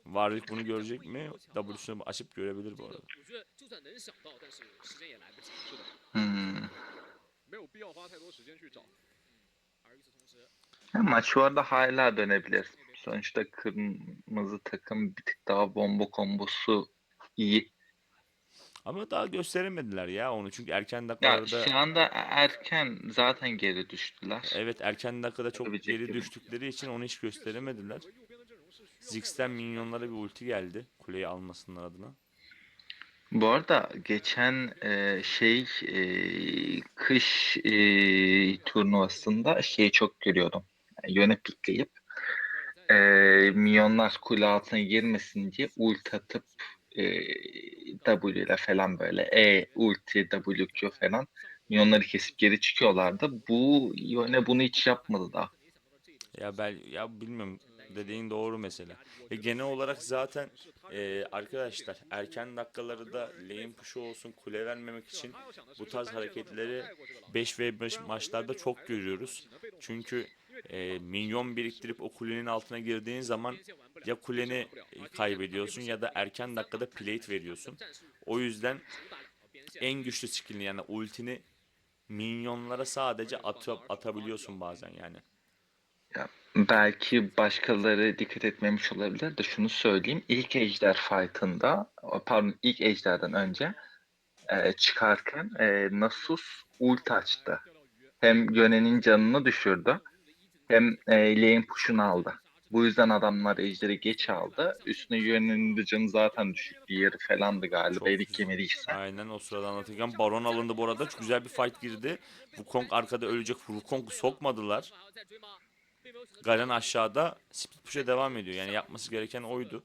Warwick bunu görecek mi? W'sunu açıp görebilir bu arada. Hmm. 没有必要花太多时间去找。 Ya maç bu arada hala dönebilir. Sonuçta kırmızı takım bir tık daha bomba kombosu iyi. Ama daha gösteremediler ya onu. Çünkü erken Ya dakikalarda, şu anda erken zaten geri düştüler. evet, erken dakikada çok Yapabilecek geri gibi. düştükleri için onu hiç gösteremediler. Ziggs'ten minyonlara bir ulti geldi. Kuleyi almasınlar adına. Bu arada geçen kış turnuvasında şeyi çok görüyordum. Yöne pikleyip milyonlar kule altına girmesin diye ulti atıp W ile falan böyle ulti WQ falan milyonları kesip geri çıkıyorlardı. Bu yöne bunu hiç yapmadı da. Ya bilmiyorum, dediğin doğru mesela. Genel olarak zaten arkadaşlar erken dakikaları da lane push'u olsun, kule vermemek için bu tarz hareketleri 5v5 maçlarda çok görüyoruz. Çünkü minyon biriktirip o kulenin altına girdiğin zaman ya kuleni kaybediyorsun ya da erken dakikada plate veriyorsun. O yüzden en güçlü skill'ini, yani ultini minyonlara sadece atabiliyorsun bazen yani. Ya, belki başkaları dikkat etmemiş olabilir de şunu söyleyeyim. İlk Ejder fight'ında, pardon, ilk Ejder'den önce çıkarken Nasus ult açtı. Hem Yöne'nin canını düşürdü hem lane push'unu aldı. Bu yüzden adamlar Ejder'i geç aldı. Üstüne Yöne'nin de canı zaten düşük. Bir yarı falandı galiba. Çok Erik güzel. yemediyse. Aynen, o sırada anlatırken Baron alındı bu arada. Çok güzel bir fight girdi. Wukong arkada ölecek. Wukong'u sokmadılar. Garen aşağıda split push'a devam ediyor. Yani yapması gereken oydu.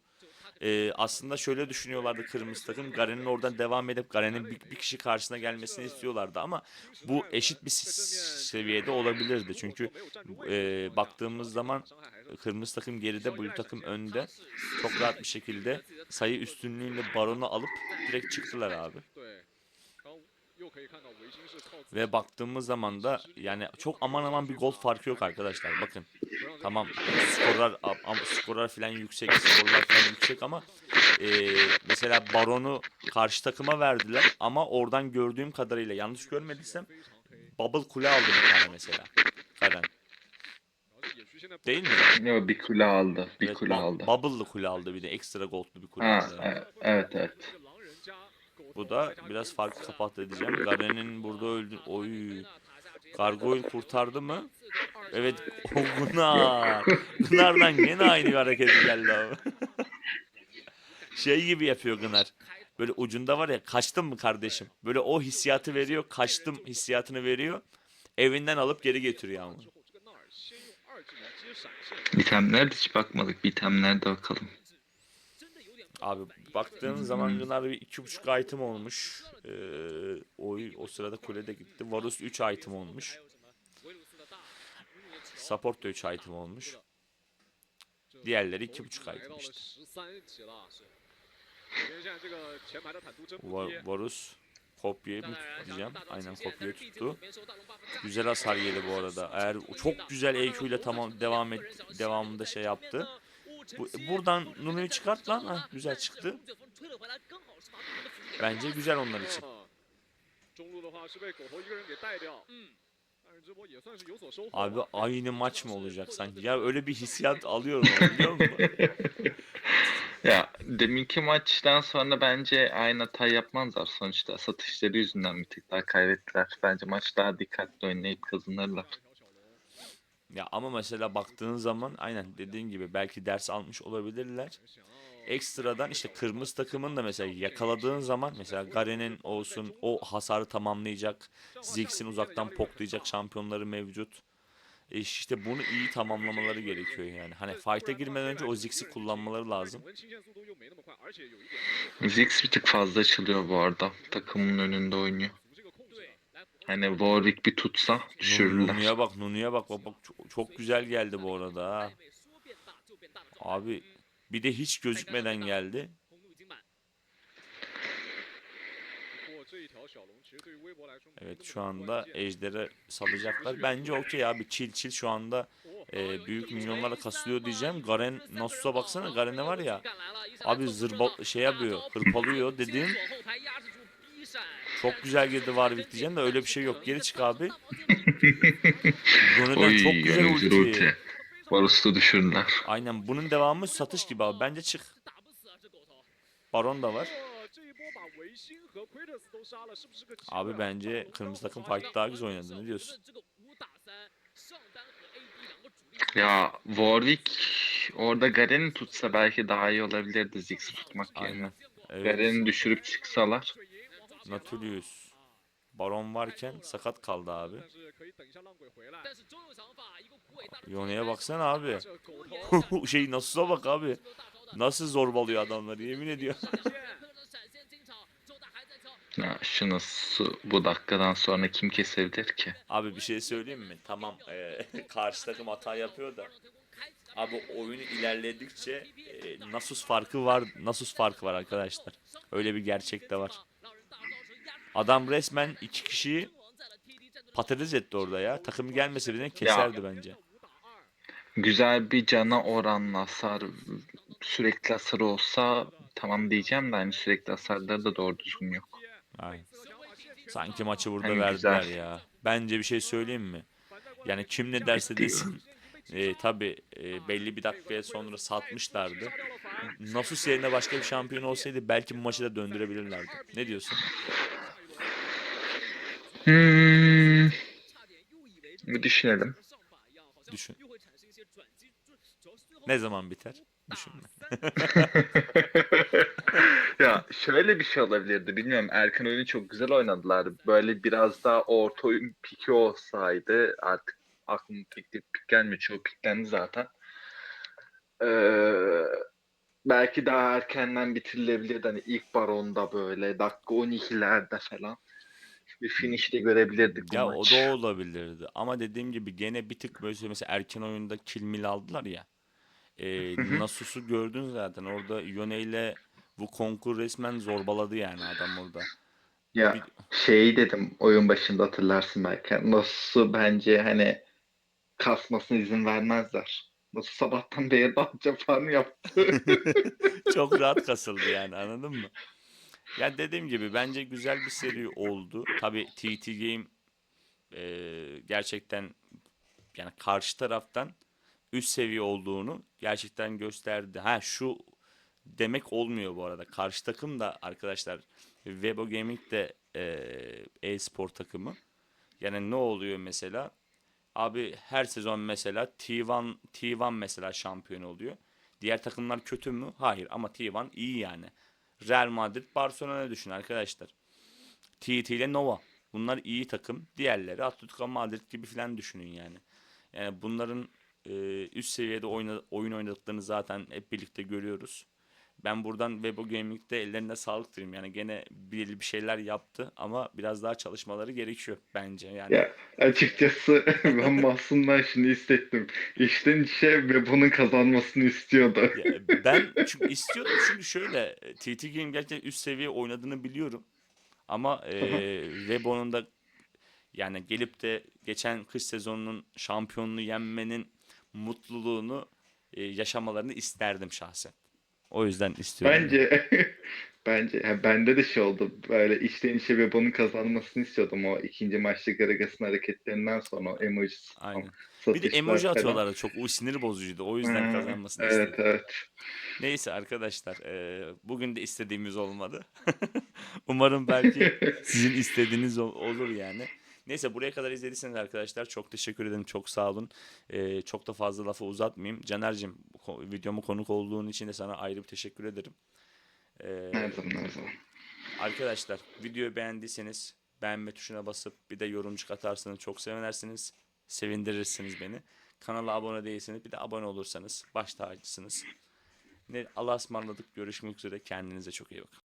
Aslında şöyle düşünüyorlardı kırmızı takım. Garen'in oradan devam edip Garen'in bir kişi karşısına gelmesini istiyorlardı ama bu eşit bir seviyede olabilirdi. Çünkü baktığımız zaman kırmızı takım geride, blue takım önde. Çok rahat bir şekilde sayı üstünlüğünde Baron'u alıp direkt çıktılar abi. 对，刚又可以看到维新是靠自己 Ve baktığımız zaman da yani çok aman aman bir gol farkı yok arkadaşlar. Bakın, tamam, skorlar falan yüksek, skorlar falan yüksek ama mesela Baron'u karşı takıma verdiler ama oradan gördüğüm kadarıyla, yanlış görmediysem, Bubble kule aldı bir tane mesela. Garen. 主要是野区现在不 Değil mi? Yo, bir kule aldı. Bir Evet, kule aldı. Bubble'lı kule aldı, bir de ekstra gold'lu bir kule Ha, aldı. Yani. evet evet. 这个狼人家狗 Bu da biraz farkı kapattı diyeceğim. Garen'in burada öldü. Oy. Gargoyle kurtardı mı? Evet. O Gunnar. Gunnar'dan gene aynı bir hareketi geldi abi. Şey gibi yapıyor Gunnar. Böyle ucunda var ya, kaçtın mı kardeşim? Böyle o hissiyatı veriyor. Kaçtım hissiyatını veriyor. Evinden alıp geri getiriyor ama. 之后，这个纳尔先用二技能接闪现， Bitemlere de hiç bakmadık. Bitemlere de bakalım. Abi baktığın zaman Gunnar bir 2,5 item olmuş. O sırada kulede gitti. Varus 3 item olmuş. Support da 3 item olmuş. Diğerleri 2,5 来 item 到了 işte. 13级了，是。因为现在这个前排的坦途真不跌， Varus kopyayı mı diyeceğim? Aynen, kopyayı tuttu. Güzel hasar yedi bu arada. Eğer çok güzel EQ ile devamında şey yaptı. Buradan Nunu'yu çıkart lan. Hah, güzel çıktı. Bence güzel onlar için. 中路的话是被狗头一个人给带掉，但是这波也算是有所收获。 Abi aynı maç mı olacak sanki? Ya öyle bir hissiyat alıyorum onu, biliyor musun? Ya deminki maçtan sonra bence aynı hatayı yapmazlar. Sonuçta satışları yüzünden bir tık daha kaybettiler. Bence maç daha dikkatli oynayıp kazanırlar. 一条小龙， Ya ama mesela baktığın zaman aynen dediğin gibi belki ders almış olabilirler. 想要 Ekstradan işte kırmızı takımın da mesela yakaladığın zaman, mesela Garen'in olsun o hasarı tamamlayacak, Ziggs'in uzaktan poklayacak şampiyonları mevcut. işte bunu iyi tamamlamaları gerekiyor yani. Hani fight'a girmeden önce o Ziggs'i kullanmaları lazım. Ziggs bir tık fazla açılıyor bu arada. Takımın önünde oynuyor. Hani Warwick bir tutsa düşürürler. Nunu'ya bak çok güzel geldi bu arada ha. Abi bir de hiç gözükmeden geldi. Evet şu anda Ejder'e salacaklar. Bence okey abi chill şu anda büyük milyonlara kasılıyor diyeceğim. Garen Nasus'a baksana, Garen'e var ya abi şey yapıyor, hırpalıyor dedim. Çok güzel girdi Warwick diyeceğim de öyle bir şey yok. Geri çık abi. Yone'den Oy çok güzel güzel ulti. ulti. Varus'u düşürdüler. Aynen bunun devamı satış gibi abi. Bence çık. Baron da var. Abi bence kırmızı takım fight daha güzel oynadı. Ne diyorsun? Ya Warwick orada Garen'i tutsa belki daha iyi olabilirdi Ziggs'i tutmak yerine. Aynen. Evet. Garen'i düşürüp çıksalar. Nautilus. Baron varken sakat kaldı abi. Yone'ye baksana abi. Şey Nasus'a bak abi. Nasıl zorbalıyor adamları yemin ediyor. Ya şunu bu dakikadan sonra kim kesebilir ki? Abi bir şey söyleyeyim mi? Tamam karşı takım hata yapıyor da. Abi oyunu ilerledikçe Nasus farkı var arkadaşlar. Öyle bir gerçek de var. Adam resmen iki kişiyi patates etti orada ya. Takım gelmese bile Ya keserdi bence. güzel bir cana oranla hasar sürekli hasar olsa tamam diyeceğim de hani sürekli hasarları da doğru düzgün yok. Aynen. Sanki maçı burada Hani güzel. verdiler ya. Bence bir şey söyleyeyim mi? Yani kim ne derse Bitti. desin. Tabii belli bir dakikaya sonra satmışlardı. Nasus yerine başka bir şampiyon olsaydı belki bu maçı da döndürebilirlerdi. Ne diyorsun? Hmm, bir düşünelim. Düşün. Ne zaman biter? Düşünme. Ya şöyle bir şey olabilirdi. Bilmiyorum. Erkan oyunu çok güzel oynadılar. Böyle biraz daha orta oyun piki olsaydı artık aklıma pik gelmiyor. Çoğu piklendi zaten. Ee, belki daha erkenden bitirilebilirdi. Hani ilk baronda böyle dakika 12'lerde falan bir finish de görebilirdik bu Ya o da maç. olabilirdi. Ama dediğim gibi gene bir tık böyle mesela erken oyunda kill mill aldılar ya. Hı hı. Nasus'u gördün zaten. Orada Yone ile Wukong'u resmen zorbaladı yani adam orada. Ya Bir, şey dedim oyun başında hatırlarsın belki. Nasıl bence hani kasmasına izin vermezler. Nasıl sabahtan beri bahçe falan yaptı. çok rahat kasıldı yani anladın mı? Ya dediğim gibi bence güzel bir seri oldu. Tabii TT Game gerçekten yani karşı taraftan üst seviye olduğunu gerçekten gösterdi. Ha şu demek olmuyor bu arada. Karşı takım da arkadaşlar Webo Gaming de e-spor takımı. Yani ne oluyor mesela? Abi her sezon mesela T1 mesela şampiyon oluyor. Diğer takımlar kötü mü? Hayır ama T1 iyi yani. Real Madrid, Barcelona düşün arkadaşlar. TT ile Nova. Bunlar iyi takım. Diğerleri Atletico Madrid gibi falan düşünün yani. Yani bunların üst seviyede oyun oynadıklarını zaten hep birlikte görüyoruz. Ben buradan Webo Gaming'de ellerine sağlık diyeyim. Yani gene bir şeyler yaptı ama biraz daha çalışmaları gerekiyor bence. Yani Ya açıkçası ben Mahsun'dan şunu hissettim. İşten işe ve bunun kazanmasını istiyordu. ya ben çünkü istiyordum çünkü şöyle TT Game gerçekten üst seviye oynadığını biliyorum. Ama Webo'nun da yani gelip de geçen kış sezonunun şampiyonluğu yenmenin mutluluğunu yaşamalarını isterdim şahsen. O yüzden istiyordum yani. Bence bence yani bende de şey oldu. Böyle içten içe ve bunun kazanmasını istiyordum o ikinci maçta Gragas'ın hareketlerinden sonra o emojisi falan, Aynen. Bir de satışlar emoji falan. atıyorlardı çok. O sinir bozucuydu. O yüzden Ha, kazanmasını evet istedim. evet. Neyse arkadaşlar, bugün de istediğimiz olmadı. Umarım belki sizin istediğiniz olur yani. Neyse buraya kadar izlediyseniz arkadaşlar çok teşekkür ederim. Çok sağ olun. Çok da fazla lafı uzatmayayım. Caner'cim videomu konuk olduğun için de sana ayrı bir teşekkür ederim. Her Ee, zaman her zaman. arkadaşlar videoyu beğendiyseniz beğenme tuşuna basıp bir de yorumcuk atarsanız çok sevinirsiniz. sevindirirsiniz beni. Kanala abone değilseniz bir de abone olursanız baş tacısınız. Allah'a ısmarladık. Görüşmek üzere. Kendinize çok iyi bakın.